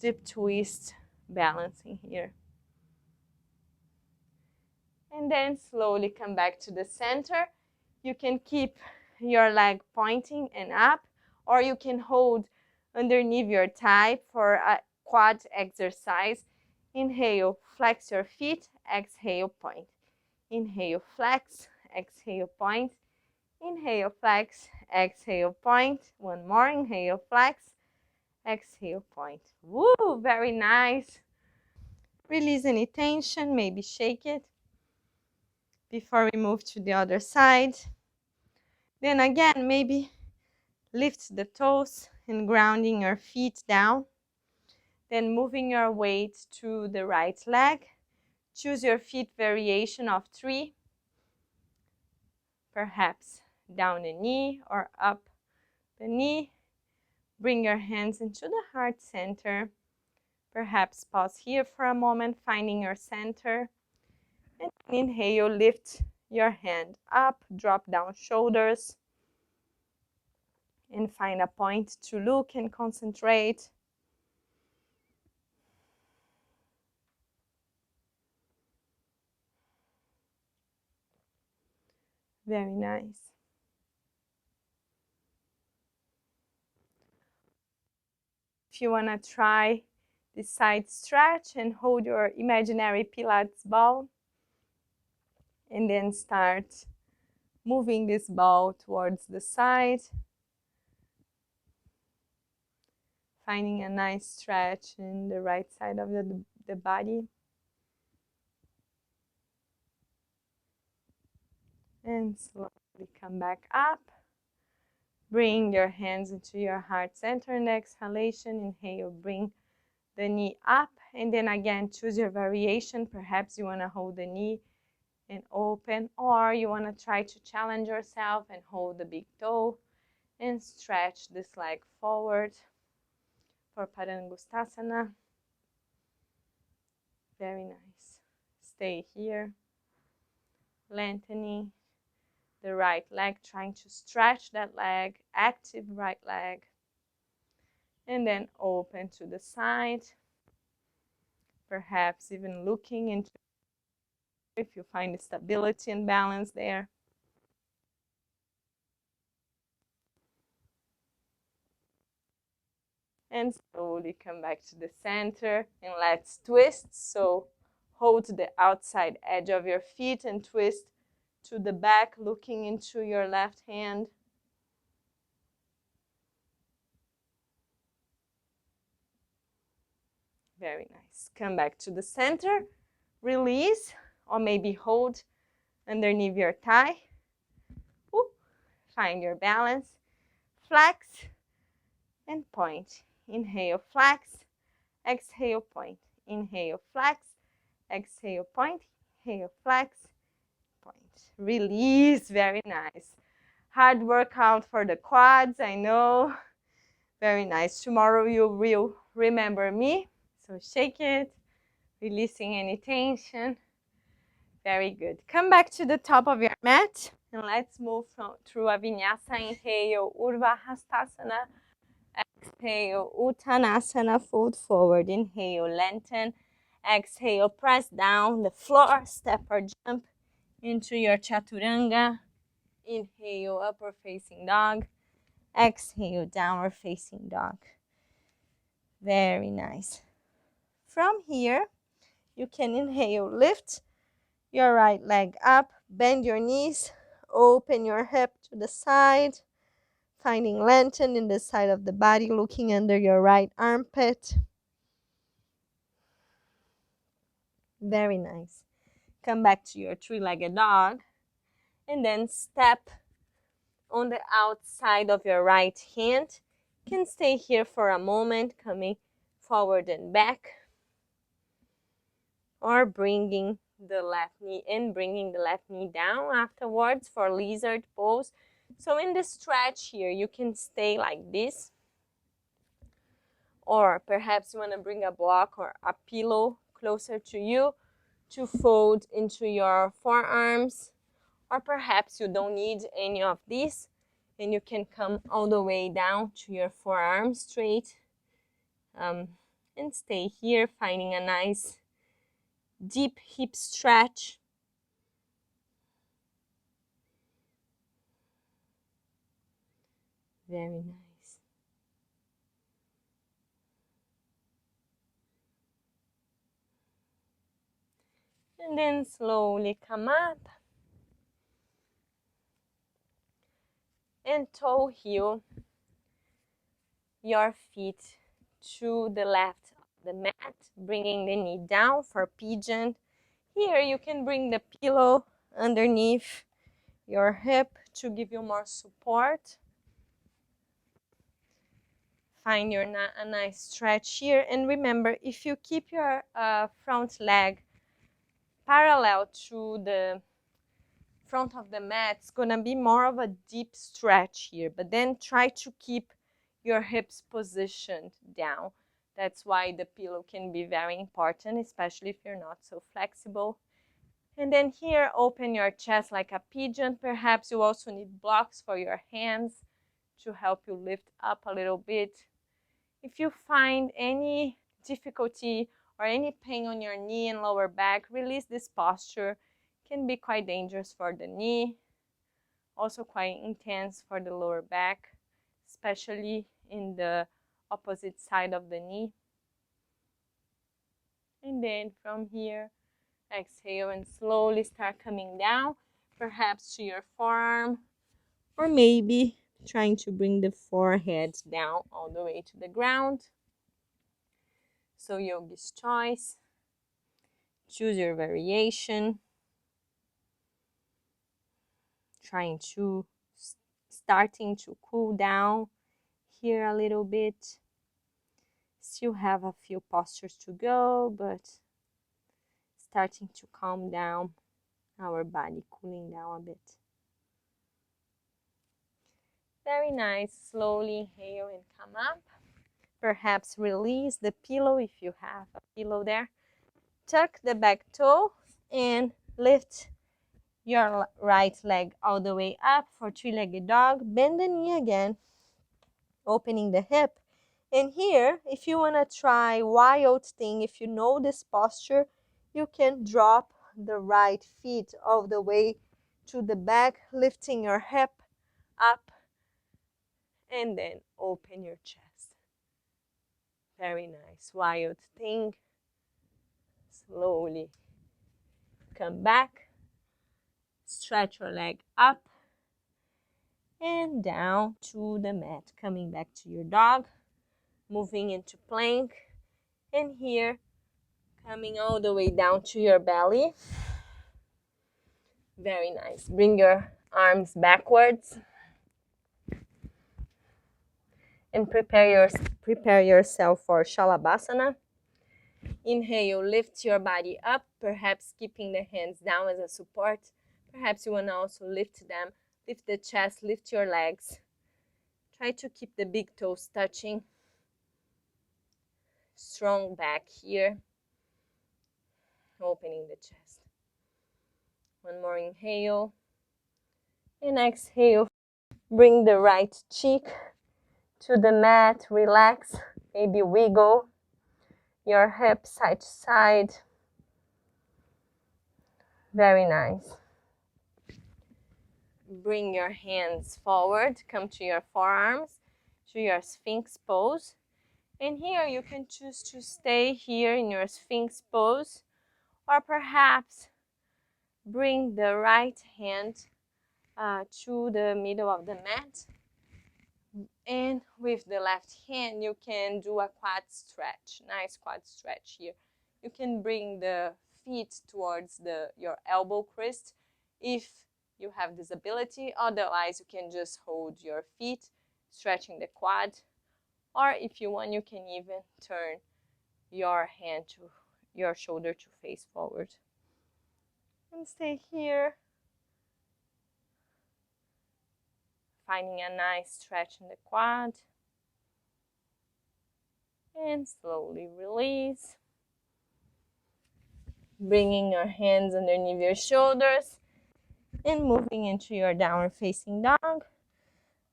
Deep twist, balancing here. And then slowly come back to the center. You can keep your leg pointing and up, or you can hold underneath your thigh for a quad exercise. Inhale, flex your feet, exhale, point. Inhale, flex, exhale, point. Inhale, flex, exhale, point. One more, inhale, flex, exhale, point. Woo, very nice. Release any tension, maybe shake it before we move to the other side. Then again, maybe lift the toes and grounding your feet down. Then moving your weight to the right leg. Choose your feet variation of 3. Perhaps down the knee or up the knee. Bring your hands into the heart center. Perhaps pause here for a moment, finding your center. And inhale, lift your hand up, drop down shoulders. And find a point to look and concentrate. Very nice. If you want to try this side stretch and hold your imaginary Pilates ball, and then start moving this ball towards the side, finding a nice stretch in the right side of the body. And slowly come back up. Bring your hands into your heart center and exhalation. Inhale, bring the knee up. And then again, choose your variation. Perhaps you want to hold the knee and open, or you want to try to challenge yourself and hold the big toe and stretch this leg forward for Padangustasana. Very nice. Stay here, lengthening the right leg, trying to stretch that leg, active right leg, and then open to the side. Perhaps even looking into if you find stability and balance there. And slowly come back to the center and let's twist. So hold the outside edge of your feet and twist to the back, looking into your left hand. Very nice. Come back to the center, release, or maybe hold underneath your thigh. Ooh. Find your balance, flex and point. Inhale, flex, exhale, point. Inhale, flex, exhale, point. Inhale, flex, point. Release, very nice. Hard workout for the quads, I know. Very nice. Tomorrow you will remember me. So shake it, releasing any tension. Very good. Come back to the top of your mat and let's move through a vinyasa. Inhale, Urdhva Hastasana. Exhale, Uttanasana, fold forward. Inhale, lengthen. Exhale, press down the floor, step or jump into your Chaturanga. Inhale, upward facing dog. Exhale, downward facing dog. Very nice. From here, you can inhale, lift your right leg up, bend your knees, open your hip to the side, finding lengthen in the side of the body, looking under your right armpit. Very nice. Come back to your three-legged dog, and then step on the outside of your right hand. You can stay here for a moment, coming forward and back, or bringing the left knee in, bringing the left knee down afterwards for lizard pose. So in the stretch here, you can stay like this, or perhaps you want to bring a block or a pillow closer to you to fold into your forearms, or perhaps you don't need any of this and you can come all the way down to your forearms straight, and stay here, finding a nice deep hip stretch. Very nice. And then slowly come up and toe heel your feet to the left of the mat, bringing the knee down for pigeon. Here you can bring the pillow underneath your hip to give you more support. Find a nice stretch here, and remember, if you keep your front leg parallel to the front of the mat, it's gonna be more of a deep stretch here, but then try to keep your hips positioned down. That's why the pillow can be very important, especially if you're not so flexible. And then here, open your chest like a pigeon. Perhaps you also need blocks for your hands to help you lift up a little bit. If you find any difficulty or any pain on your knee and lower back, release this posture. It can be quite dangerous for the knee, also quite intense for the lower back, especially in the opposite side of the knee. And then from here, exhale and slowly start coming down, perhaps to your forearm, or maybe trying to bring the forehead down all the way to the ground. So yogi's choice. Choose your variation. Starting to cool down here a little bit. Still have a few postures to go, but starting to calm down our body, cooling down a bit. Very nice. Slowly inhale and come up. Perhaps release the pillow if you have a pillow there. Tuck the back toe and lift your right leg all the way up for three-legged dog. Bend the knee again, opening the hip. And here, if you want to try wild thing, if you know this posture, you can drop the right feet all the way to the back, lifting your hip up, and then open your chest. Very nice. Wild thing. Slowly come back. Stretch your leg up and down to the mat. Coming back to your dog. Moving into plank. And here, coming all the way down to your belly. Very nice. Bring your arms backwards. And prepare yourself for Shavasana. Inhale, lift your body up, perhaps keeping the hands down as a support. Perhaps you want to also lift them. Lift the chest, lift your legs. Try to keep the big toes touching. Strong back here. Opening the chest. One more inhale. And exhale. Bring the right cheek to the mat. Relax. Maybe wiggle your hips side to side. Very nice. Bring your hands forward. Come to your forearms, to your Sphinx pose. And here you can choose to stay here in your Sphinx pose, or perhaps bring the right hand to the middle of the mat. And with the left hand, you can do a quad stretch. Nice quad stretch here. You can bring the feet towards your elbow crease if you have this ability. Otherwise, you can just hold your feet, stretching the quad. Or if you want, you can even turn your hand to your shoulder to face forward. And stay here. Finding a nice stretch in the quad. And slowly release. Bringing your hands underneath your shoulders. And moving into your downward facing dog.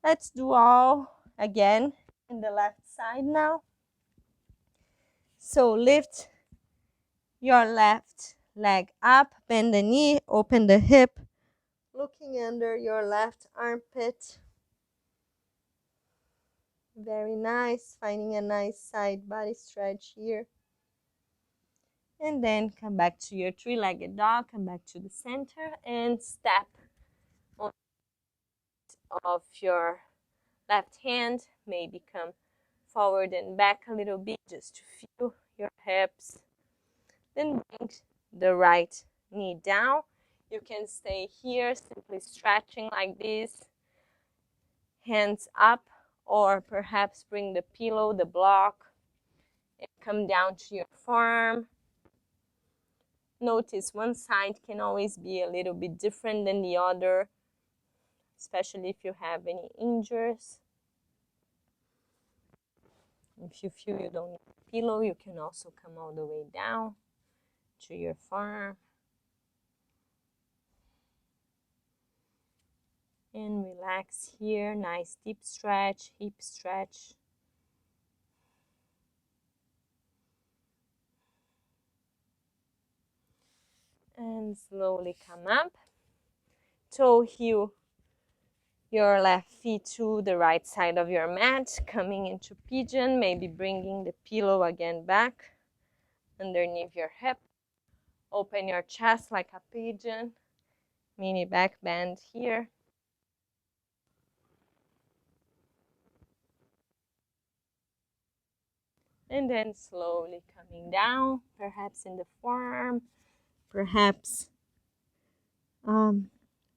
Let's do all again in the left side now. So lift your left leg up, bend the knee, open the hip, looking under your left armpit. Very nice, finding a nice side body stretch here. And then come back to your three-legged dog, come back to the center and step on of your left hand. Maybe come forward and back a little bit just to feel your hips. Then bring the right knee down. You can stay here, simply stretching like this. Hands up, or perhaps bring the pillow, the block, and come down to your forearm. Notice one side can always be a little bit different than the other, especially if you have any injuries. If you feel you don't need a pillow, you can also come all the way down to your forearm. And relax here. Nice deep stretch, hip stretch. And slowly come up. Toe heel your left feet to the right side of your mat, coming into pigeon, maybe bringing the pillow again back underneath your hip. Open your chest like a pigeon. Mini back bend here. And then slowly coming down, perhaps in the forearm, perhaps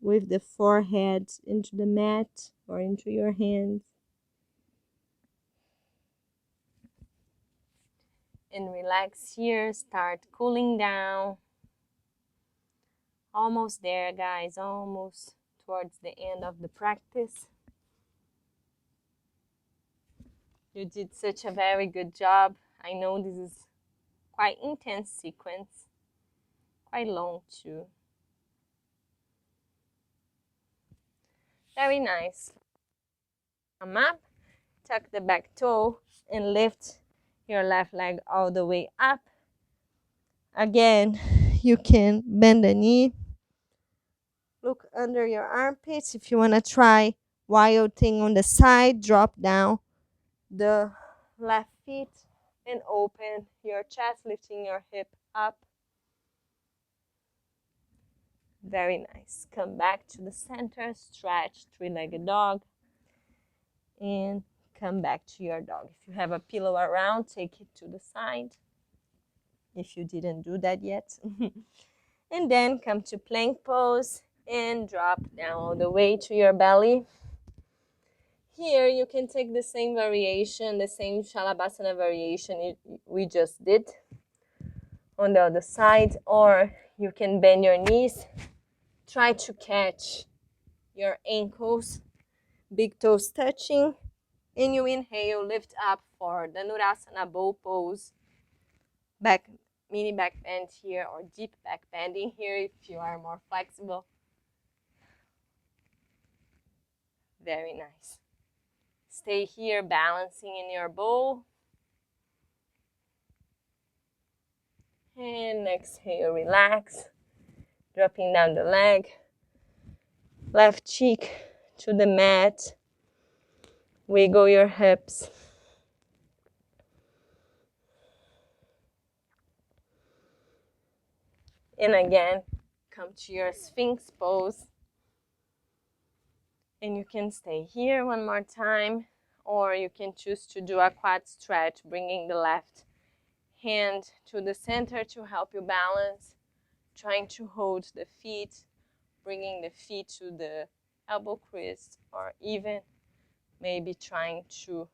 with the forehead into the mat or into your hands. And relax here, start cooling down. Almost there, guys, almost towards the end of the practice. You did such a very good job. I know this is quite intense sequence, quite long too. Very nice. Come up, tuck the back toe and lift your left leg all the way up. Again, you can bend the knee. Look under your armpits. If you want to try wild thing on the side, drop down the left feet and open your chest, lifting your hip up. Very nice. Come back to the center, stretch, three-legged dog, and come back to your dog. If you have a pillow around, take it to the side, if you didn't do that yet. And then come to plank pose and drop down all the way to your belly. Here you can take the same variation, the same Shavasana variation we just did on the other side, or you can bend your knees. Try to catch your ankles, big toes touching, and you inhale, lift up for the Dhanurasana bow pose. Back, mini back bend here, or deep back bending here if you are more flexible. Very nice. Stay here balancing in your bow. And exhale, relax. Dropping down the leg. Left cheek to the mat. Wiggle your hips. And again, come to your Sphinx pose. And you can stay here one more time, or you can choose to do a quad stretch, bringing the left hand to the center to help you balance, trying to hold the feet, bringing the feet to the elbow crease, or even maybe trying to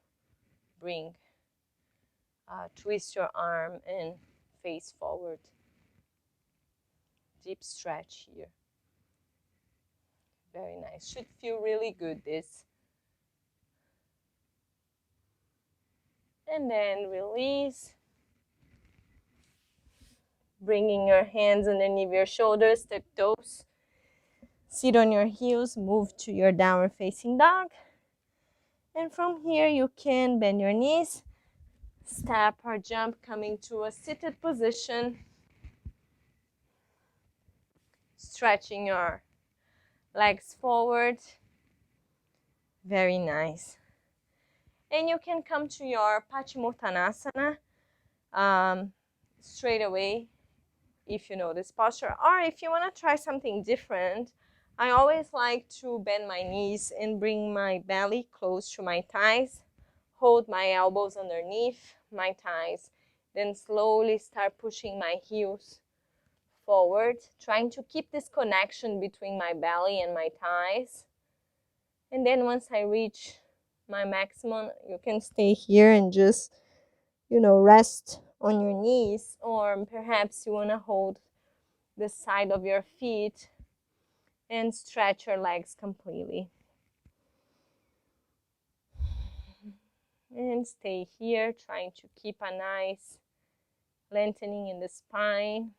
twist your arm and face forward. Deep stretch here. Very nice. Should feel really good, this. And then release. Bringing your hands underneath your shoulders, step toes. Sit on your heels, move to your downward facing dog. And from here you can bend your knees, step or jump, coming to a seated position. Stretching your legs forward. Very nice. And you can come to your Paschimottanasana straight away if you know this posture. Or if you want to try something different, I always like to bend my knees and bring my belly close to my thighs. Hold my elbows underneath my thighs. Then slowly start pushing my heels forward, trying to keep this connection between my belly and my thighs. And then once I reach my maximum, you can stay here and just, rest on your knees, or perhaps you want to hold the side of your feet and stretch your legs completely. And and stay here, trying to keep a nice lengthening in the spine.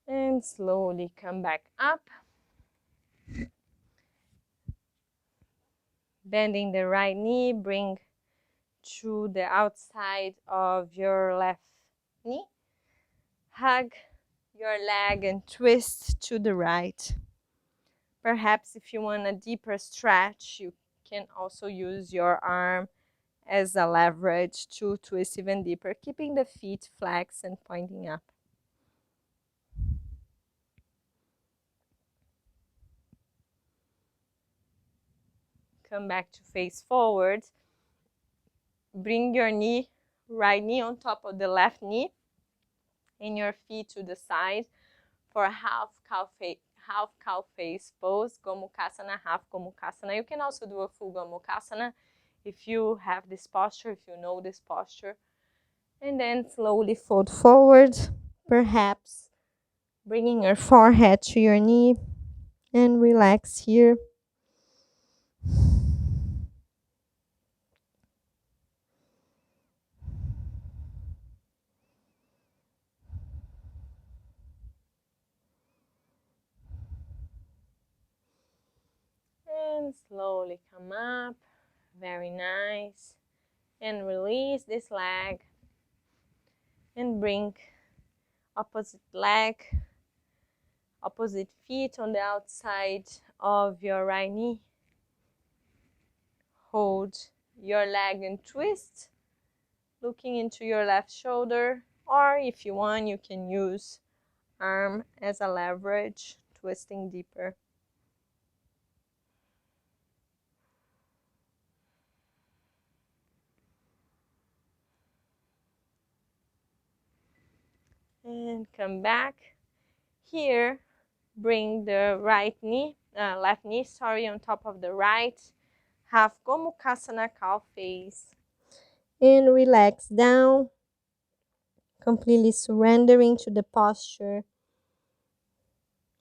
And slowly come back up. Bending the right knee, bring to the outside of your left knee. Hug your leg and twist to the right. Perhaps if you want a deeper stretch, you can also use your arm as a leverage to twist even deeper, keeping the feet flexed and pointing up. Come back to face forward. Bring your knee, right knee on top of the left knee and your feet to the side for a half cow face pose, Gomukhasana, half Gomukhasana. You can also do a full Gomukhasana if you have this posture, if you know this posture. And then slowly fold forward, perhaps bringing your forehead to your knee and relax here. And slowly come up. Very nice. And release this leg. And bring opposite leg, opposite feet on the outside of your right knee. Hold your leg and twist, looking into your left shoulder. Or if you want, you can use arm as a leverage, twisting deeper. And come back. Here, bring the left knee, on top of the right. Half Gomukhasana, cow face. And relax down, completely surrendering to the posture.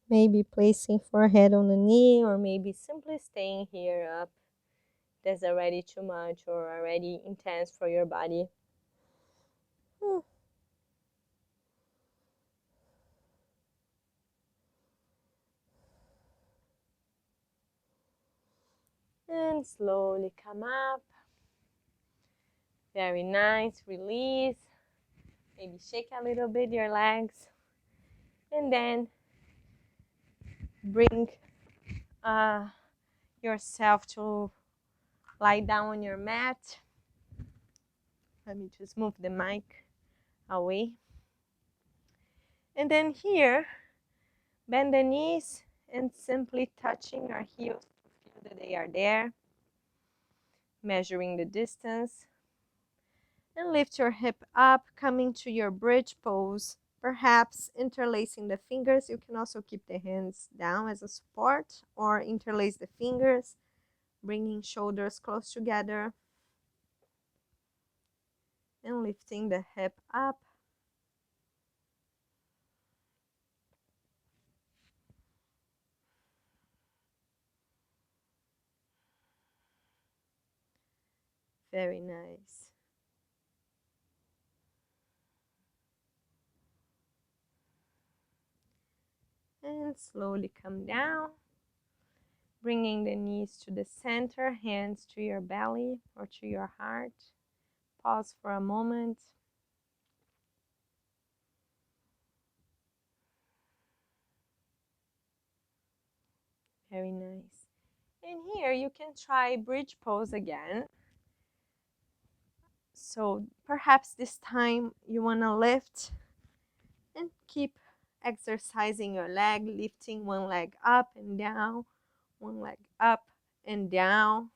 Maybe placing forehead on the knee, or maybe simply staying here up. That's already too much or already intense for your body. And slowly come up. Very nice. Release. Maybe shake a little bit your legs. And then bring yourself to lie down on your mat. Let me just move the mic away. And then here, bend the knees and simply touching your heels to feel that they are there. Measuring the distance. And lift your hip up, coming to your bridge pose. Perhaps interlacing the fingers. You can also keep the hands down as a support or interlace the fingers, bringing shoulders close together and lifting the hip up. Very nice. And slowly come down, bringing the knees to the center, hands to your belly or to your heart. Pause for a moment. Very nice. And here you can try bridge pose again. So perhaps this time you want to lift and keep exercising your leg, lifting one leg up and down, one leg up and down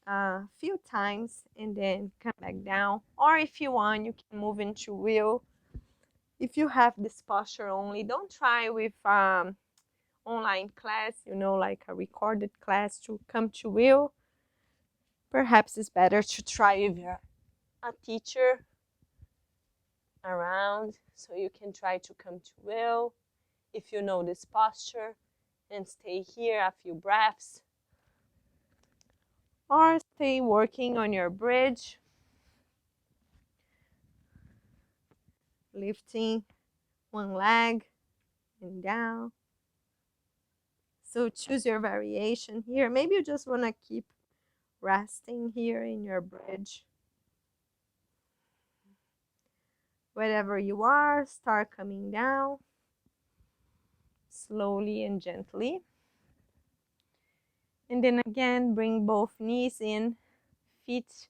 a few times and then come back down. Or if you want, you can move into wheel. If you have this posture only, don't try with online class, like a recorded class, to come to wheel. Perhaps it's better to try if you're a teacher around, so you can try to come to will if you know this posture and stay here a few breaths, or stay working on your bridge, lifting one leg and down. So choose your variation here. Maybe you just want to keep resting here in your bridge. Wherever you are, start coming down slowly and gently. And then again, bring both knees in, feet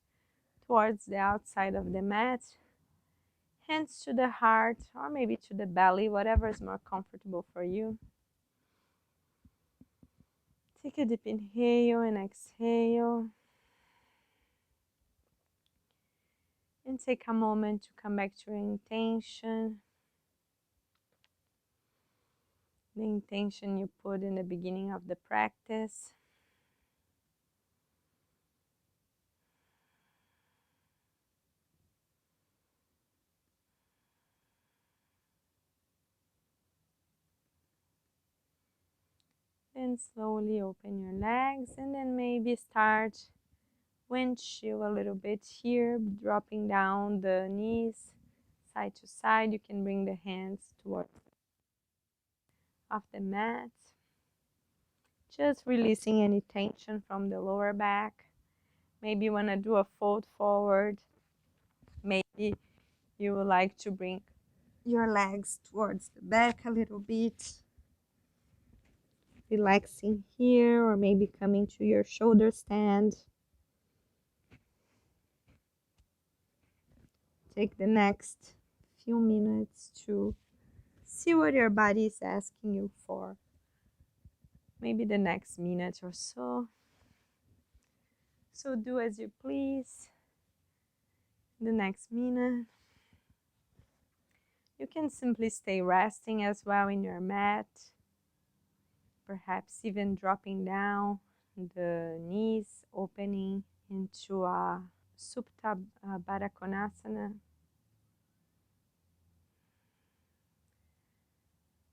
towards the outside of the mat, hands to the heart or maybe to the belly, whatever is more comfortable for you. Take a deep inhale and exhale. And take a moment to come back to your intention. The intention you put in the beginning of the practice. Then slowly open your legs and then maybe start windshield a little bit here, dropping down the knees side to side. You can bring the hands towards off the mat. Just releasing any tension from the lower back. Maybe you want to do a fold forward. Maybe you would like to bring your legs towards the back a little bit. Relaxing here, or maybe coming to your shoulder stand. Take the next few minutes to see what your body is asking you for. Maybe the next minute or so. So do as you please. The next minute. You can simply stay resting as well in your mat. Perhaps even dropping down the knees, opening into a Supta Baddha Konasana.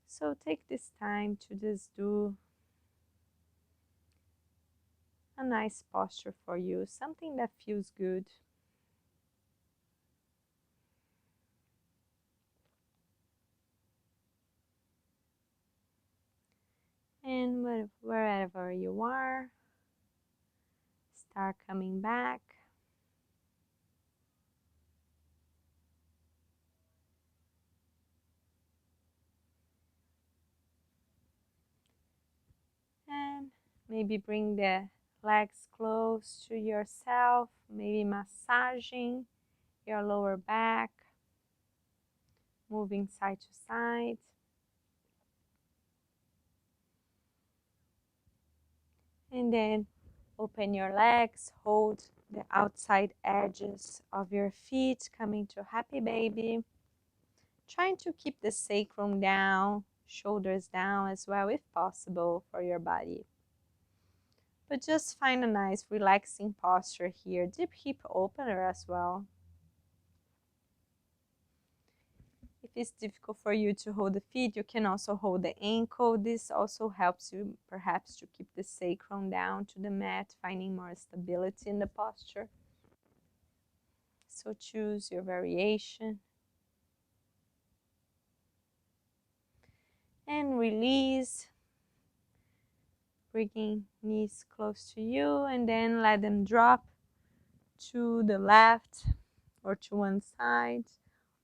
So take this time to just do a nice posture for you, something that feels good. And wherever you are, start coming back. And maybe bring the legs close to yourself, maybe massaging your lower back, moving side to side. And then open your legs, hold the outside edges of your feet, coming to happy baby. Trying to keep the sacrum down, shoulders down as well if possible for your body. But just find a nice relaxing posture here. Deep hip opener as well. If it's difficult for you to hold the feet, you can also hold the ankle. This also helps you perhaps to keep the sacrum down to the mat, finding more stability in the posture. So choose your variation. And release. Bringing knees close to you and then let them drop to the left or to one side.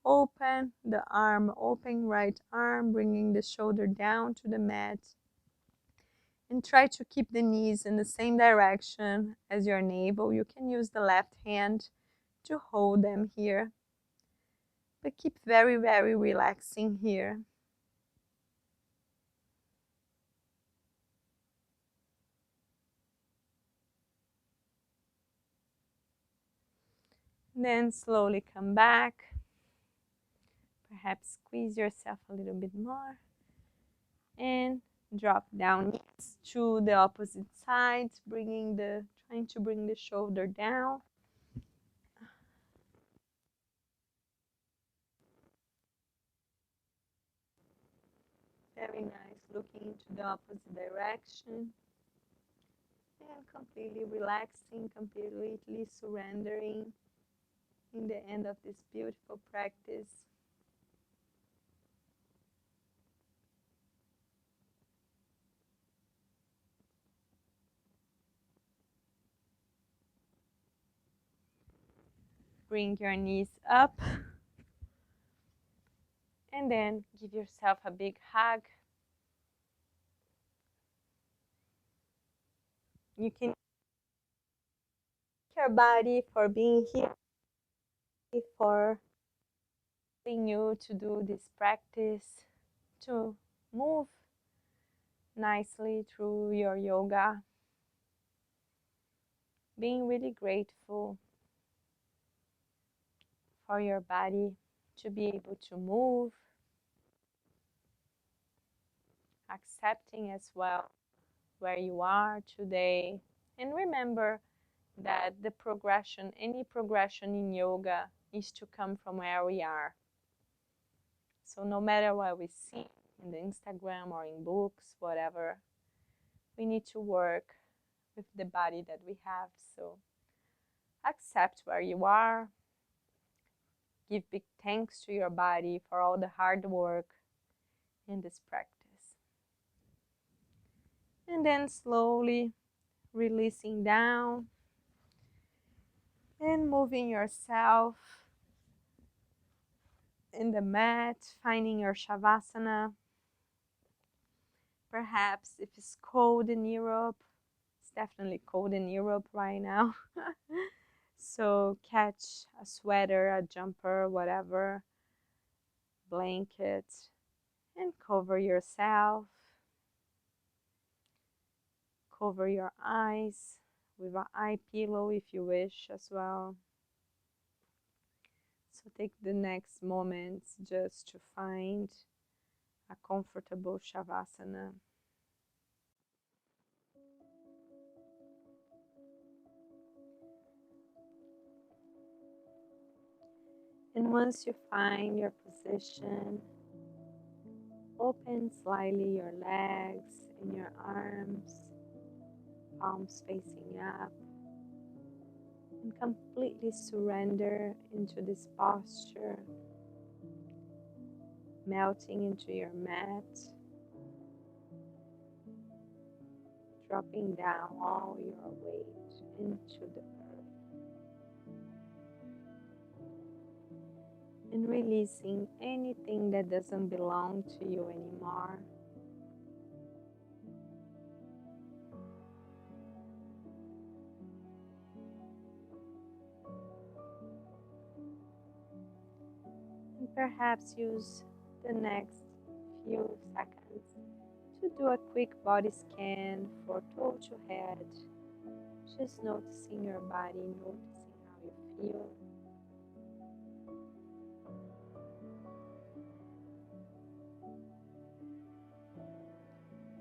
Open the arm, open right arm, bringing the shoulder down to the mat. And try to keep the knees in the same direction as your navel. You can use the left hand to hold them here. But keep very, very relaxing here. Then slowly come back. Perhaps squeeze yourself a little bit more. And Drop down to the opposite side, trying to bring the shoulder down. Very nice, looking into the opposite direction. And completely relaxing, completely surrendering in the end of this beautiful practice. Bring your knees up. And then give yourself a big hug. You can thank your body for being here, for allowing you to do this practice, to move nicely through your yoga. Being really grateful for your body to be able to move, accepting as well where you are today. And remember that the progression, any progression in yoga, is to come from where we are. So no matter what we see in the Instagram or in books, whatever, we need to work with the body that we have. So accept where you are. Give big thanks to your body for all the hard work in this practice. And then slowly releasing down and moving yourself in the mat, finding your Shavasana. Perhaps if it's cold in Europe, it's definitely cold in Europe right now. So catch a sweater, a jumper, whatever, blanket, and cover yourself. Cover your eyes with an eye pillow if you wish as well. So take the next moments just to find a comfortable Shavasana. And once you find your position, open slightly your legs and your arms, palms facing up, and completely surrender into this posture, melting into your mat, dropping down all your weight into the earth, and releasing anything that doesn't belong to you anymore. And perhaps use the next few seconds to do a quick body scan for toe to head. Just noticing your body, noticing how you feel.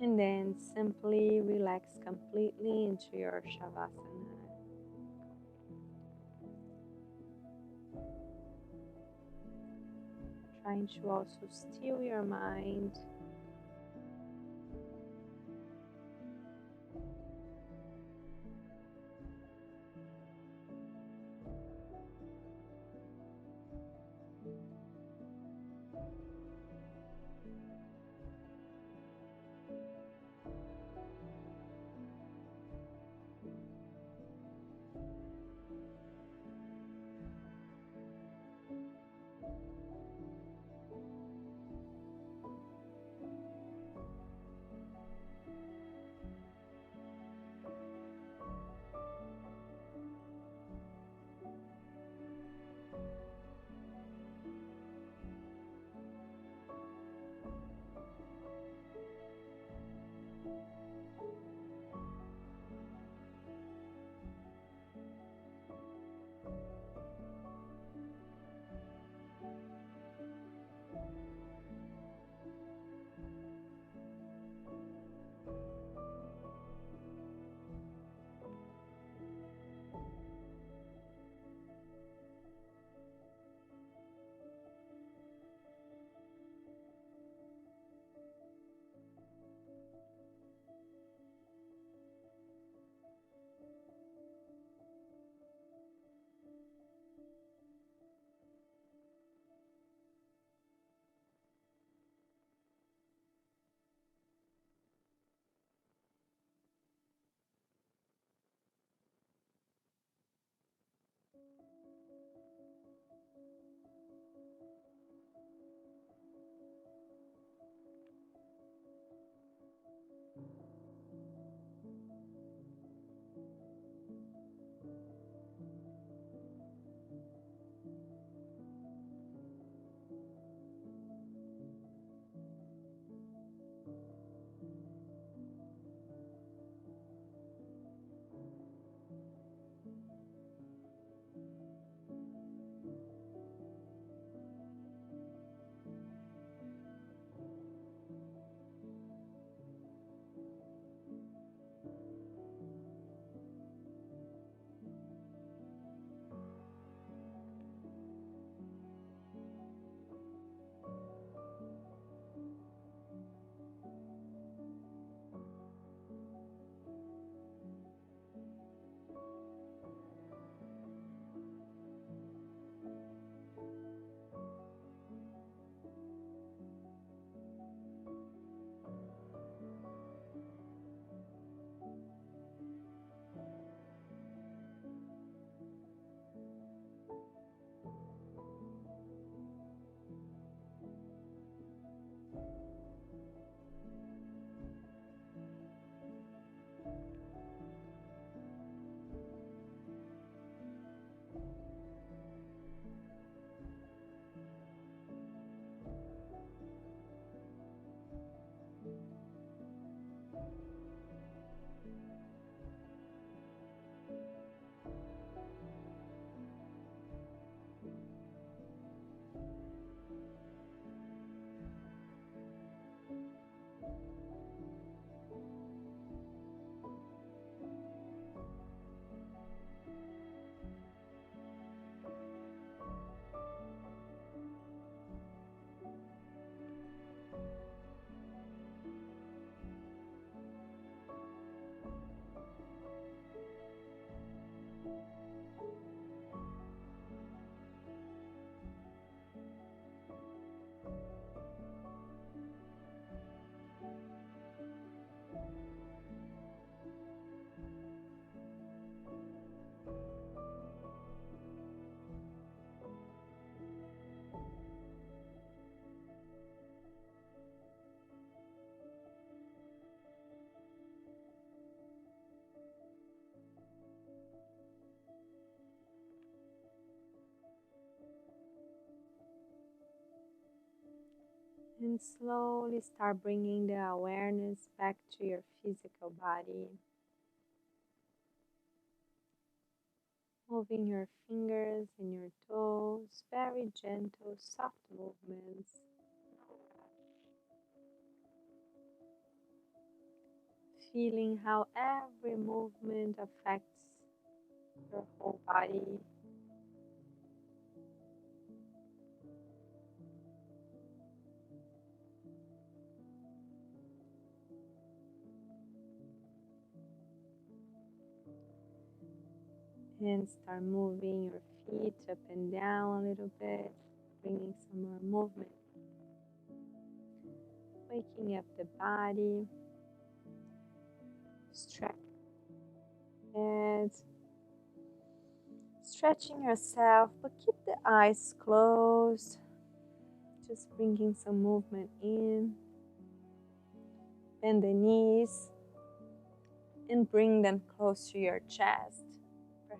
And then simply relax completely into your Shavasana. Trying to also still your mind. And slowly start bringing the awareness back to your physical body. Moving your fingers and your toes, very gentle, soft movements. Feeling how every movement affects your whole body. And start moving your feet up and down a little bit, bringing some more movement. Waking up the body, stretch head, stretching yourself, but keep the eyes closed. Just bringing some movement in. Bend the knees and bring them close to your chest.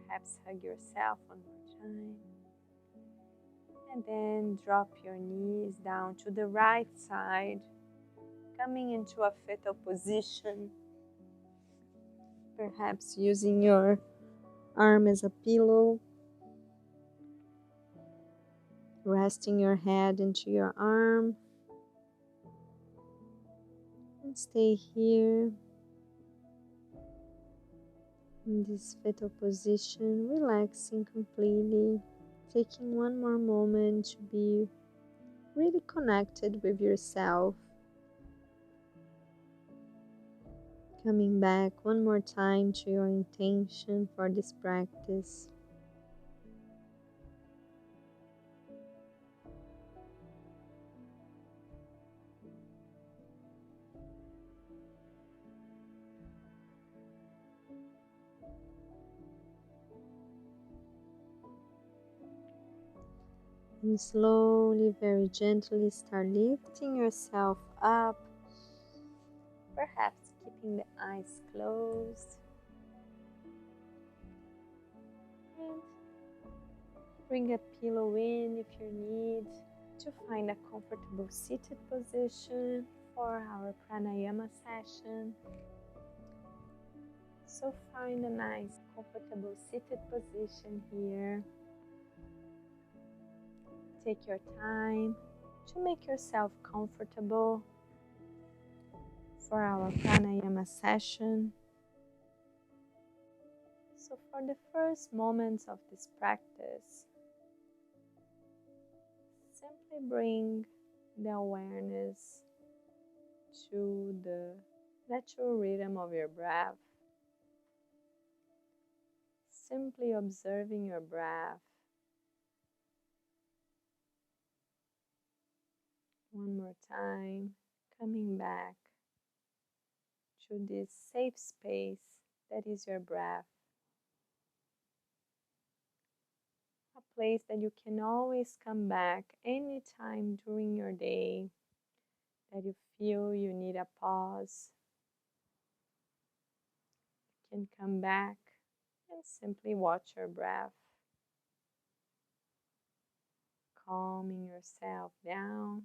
Perhaps hug yourself one more time. And then drop your knees down to the right side, coming into a fetal position. Perhaps using your arm as a pillow. Resting your head into your arm. And stay here in this fetal position, relaxing completely. Taking one more moment to be really connected with yourself. Coming back one more time to your intention for this practice. And slowly, very gently start lifting yourself up. Perhaps keeping the eyes closed. And bring a pillow in if you need to find a comfortable seated position for our pranayama session. So find a nice comfortable seated position here. Take your time to make yourself comfortable for our pranayama session. So for the first moments of this practice, simply bring the awareness to the natural rhythm of your breath. Simply observing your breath. One more time, coming back to this safe space that is your breath. A place that you can always come back anytime during your day that you feel you need a pause. You can come back and simply watch your breath, calming yourself down.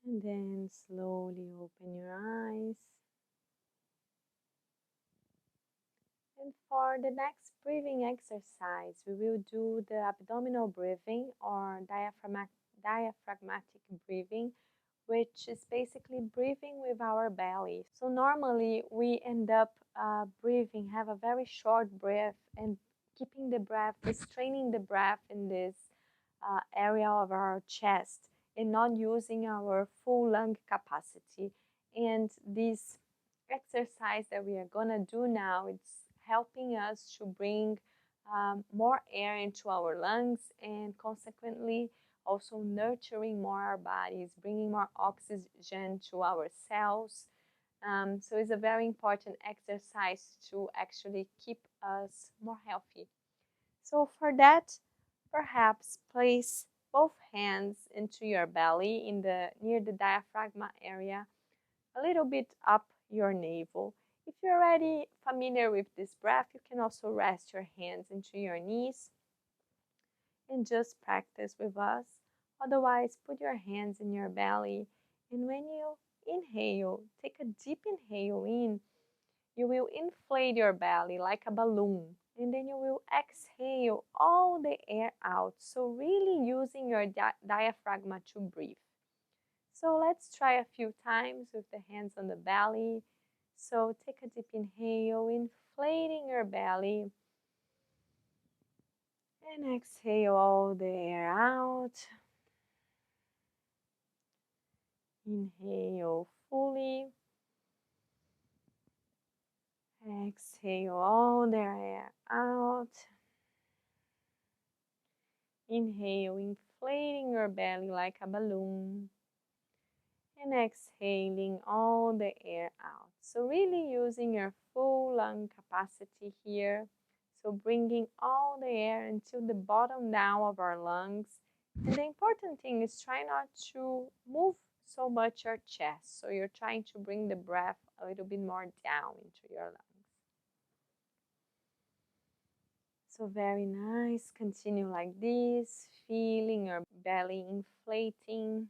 And then slowly open your eyes. And for the next breathing exercise, we will do the abdominal breathing or diaphragmatic breathing, which is basically breathing with our belly. So normally we end up breathing, have a very short breath and keeping the breath, restraining the breath in this area of our chest and not using our full lung capacity. And this exercise that we are gonna do now, it's helping us to bring more air into our lungs and consequently also nurturing more our bodies, bringing more oxygen to our cells. So it's a very important exercise to actually keep us more healthy. So for that, perhaps place both hands into your belly in the near the diaphragm area, a little bit up your navel. If you're already familiar with this breath, you can also rest your hands into your knees and just practice with us. Otherwise, put your hands in your belly, and when you inhale, take a deep inhale in. You will inflate your belly like a balloon, and then you will exhale all the air out. So really using your diaphragm to breathe. So let's try a few times with the hands on the belly. So take a deep inhale, inflating your belly, and exhale all the air out. Inhale fully. Exhale all the air out. Inhale, inflating your belly like a balloon. And exhaling all the air out. So really using your full lung capacity here. So bringing all the air into the bottom down of our lungs. And the important thing is try not to move so much your chest. So you're trying to bring the breath a little bit more down into your lungs. So very nice. Continue like this, feeling your belly inflating.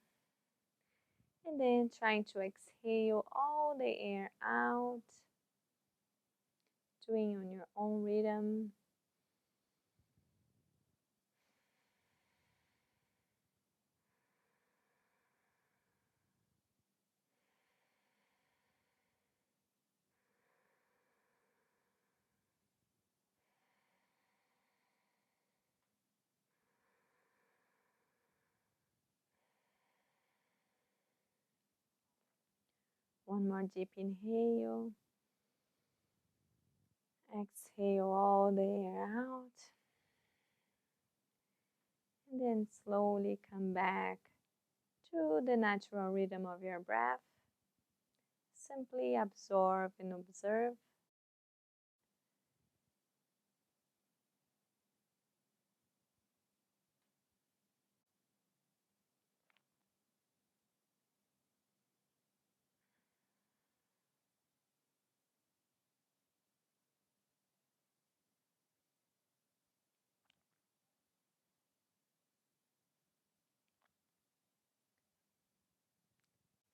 And then trying to exhale all the air out, doing on your own rhythm. One more deep inhale. Exhale all the air out. And then slowly come back to the natural rhythm of your breath. Simply absorb and observe.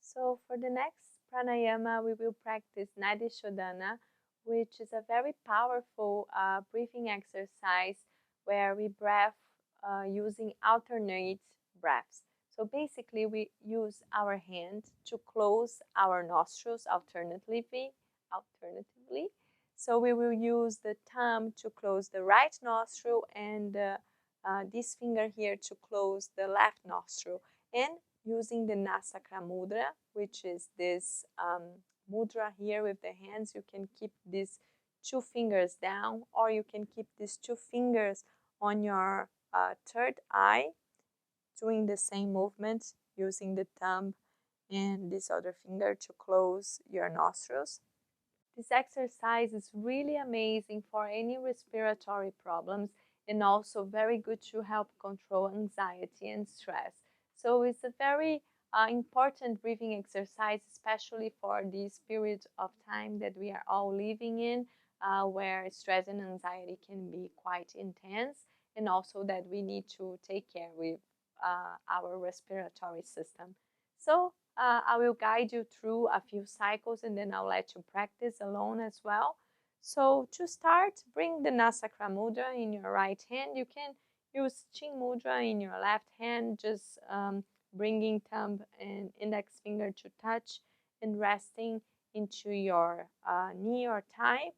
So for the next pranayama, we will practice Nadi Shodhana, which is a very powerful breathing exercise where we breath using alternate breaths. So basically, we use our hand to close our nostrils alternatively. So we will use the thumb to close the right nostril and this finger here to close the left nostril. And using the Nasakra mudra, which is this mudra here with the hands, you can keep these two fingers down, or you can keep these two fingers on your third eye, doing the same movement, using the thumb and this other finger to close your nostrils. This exercise is really amazing for any respiratory problems and also very good to help control anxiety and stress. So it's a very important breathing exercise, especially for this period of time that we are all living in, where stress and anxiety can be quite intense, and also that we need to take care with our respiratory system. So I will guide you through a few cycles and then I'll let you practice alone as well. So to start, bring the Nasakra mudra in your right hand. You can use Chin mudra in your left hand, just bringing thumb and index finger to touch and resting into your knee or thigh.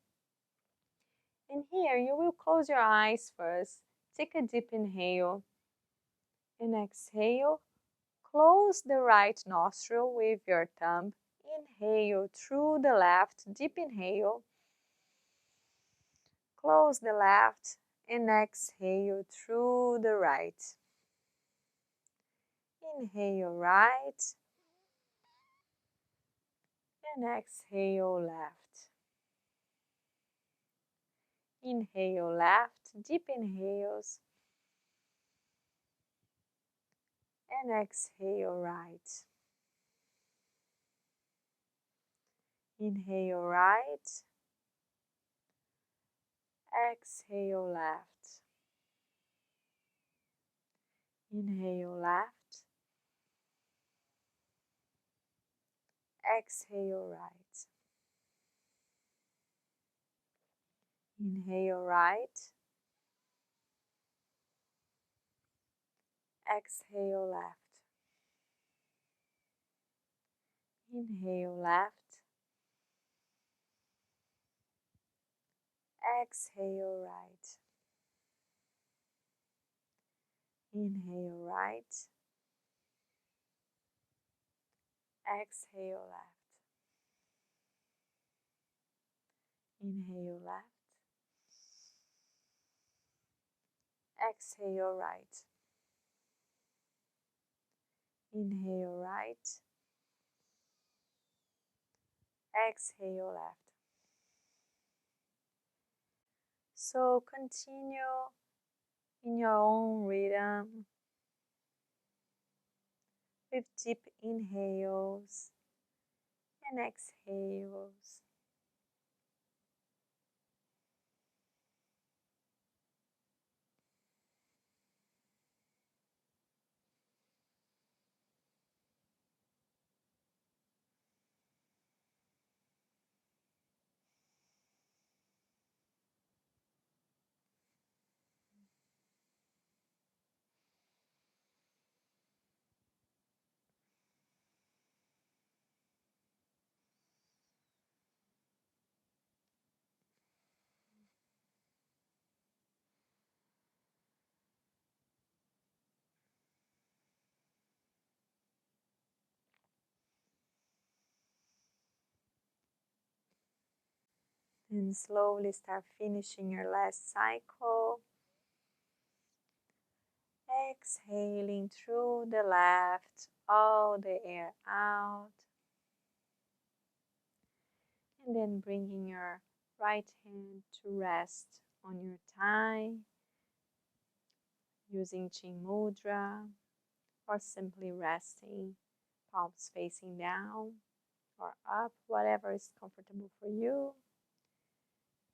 And here you will close your eyes first. Take a deep inhale. And exhale. Close the right nostril with your thumb. Inhale through the left, deep inhale. Close the left and exhale through the right. Inhale right and exhale left. Inhale left, deep inhales. And exhale right. Inhale right. Exhale left. Inhale left. Exhale right. Inhale right. Exhale left. Inhale left. Exhale right. Inhale right. Exhale left. Inhale left. Exhale right. Inhale right. Exhale left. So continue in your own rhythm with deep inhales and exhales. And slowly start finishing your last cycle. Exhaling through the left, all the air out. And then bringing your right hand to rest on your thigh, using Chin Mudra, or simply resting, palms facing down or up, whatever is comfortable for you.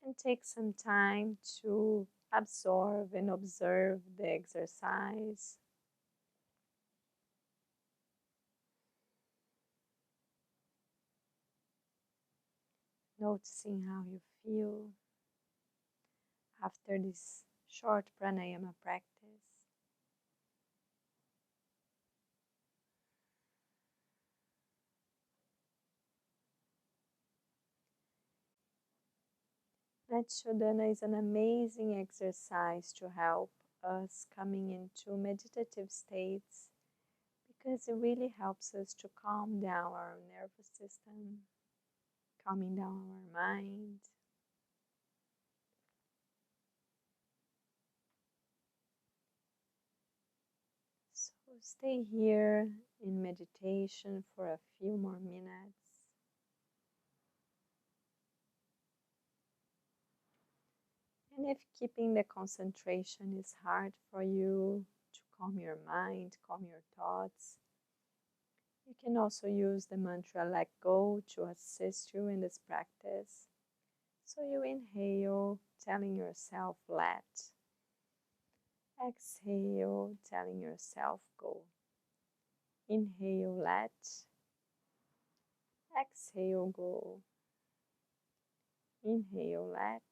And take some time to absorb and observe the exercise. Noticing how you feel after this short pranayama practice. Shavasana is an amazing exercise to help us coming into meditative states because it really helps us to calm down our nervous system, calming down our mind. So stay here in meditation for a few more minutes. And if keeping the concentration is hard for you to calm your mind, calm your thoughts, you can also use the mantra let go to assist you in this practice. So you inhale, telling yourself let. Exhale, telling yourself go. Inhale, let. Exhale, go. Inhale, let.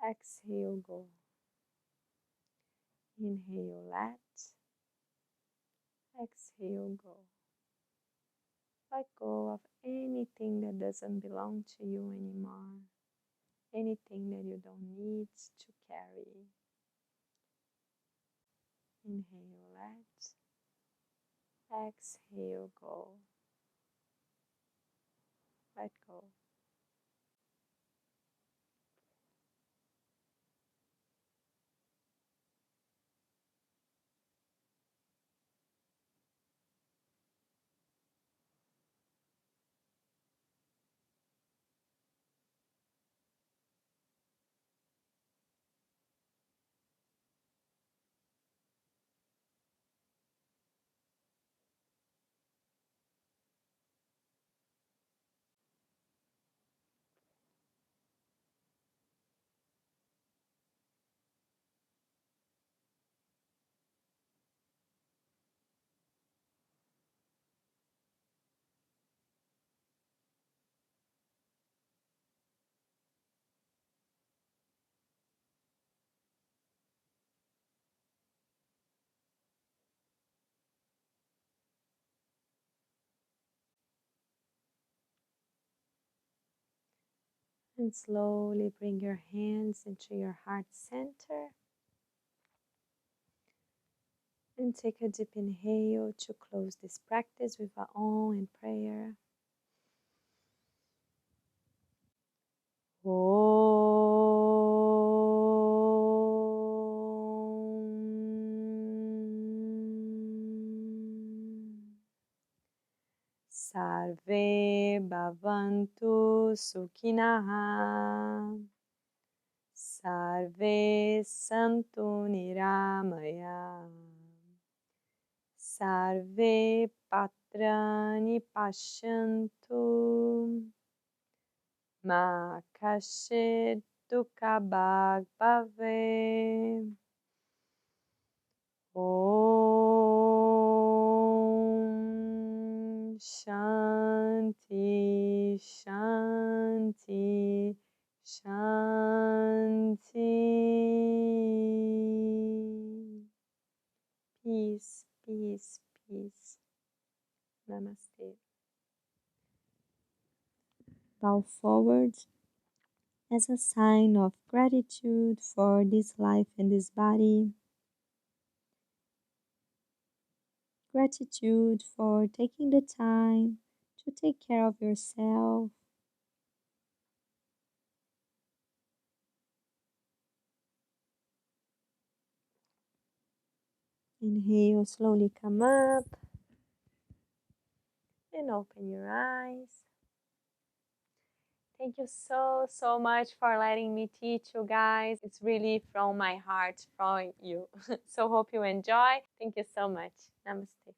Exhale, go. Inhale, let. Exhale, go. Let go of anything that doesn't belong to you anymore. Anything that you don't need to carry. Inhale, let. Exhale, go. Let go. And slowly bring your hands into your heart center. And take a deep inhale to close this practice with our Om and prayer. Sarve bhavantu sukinaha. Sarve santu niramaya. Sarve patrani pashantu. Ma kashet dukhabhag bhave. Om Shanti Shanti Shanti. Peace, peace, peace. Namaste. Bow forward as a sign of gratitude for this life and this body. Gratitude for taking the time to take care of yourself. Inhale, slowly come up and open your eyes. Thank you so much for letting me teach you guys. It's really from my heart from you. So hope you enjoy. Thank you so much. Namaste.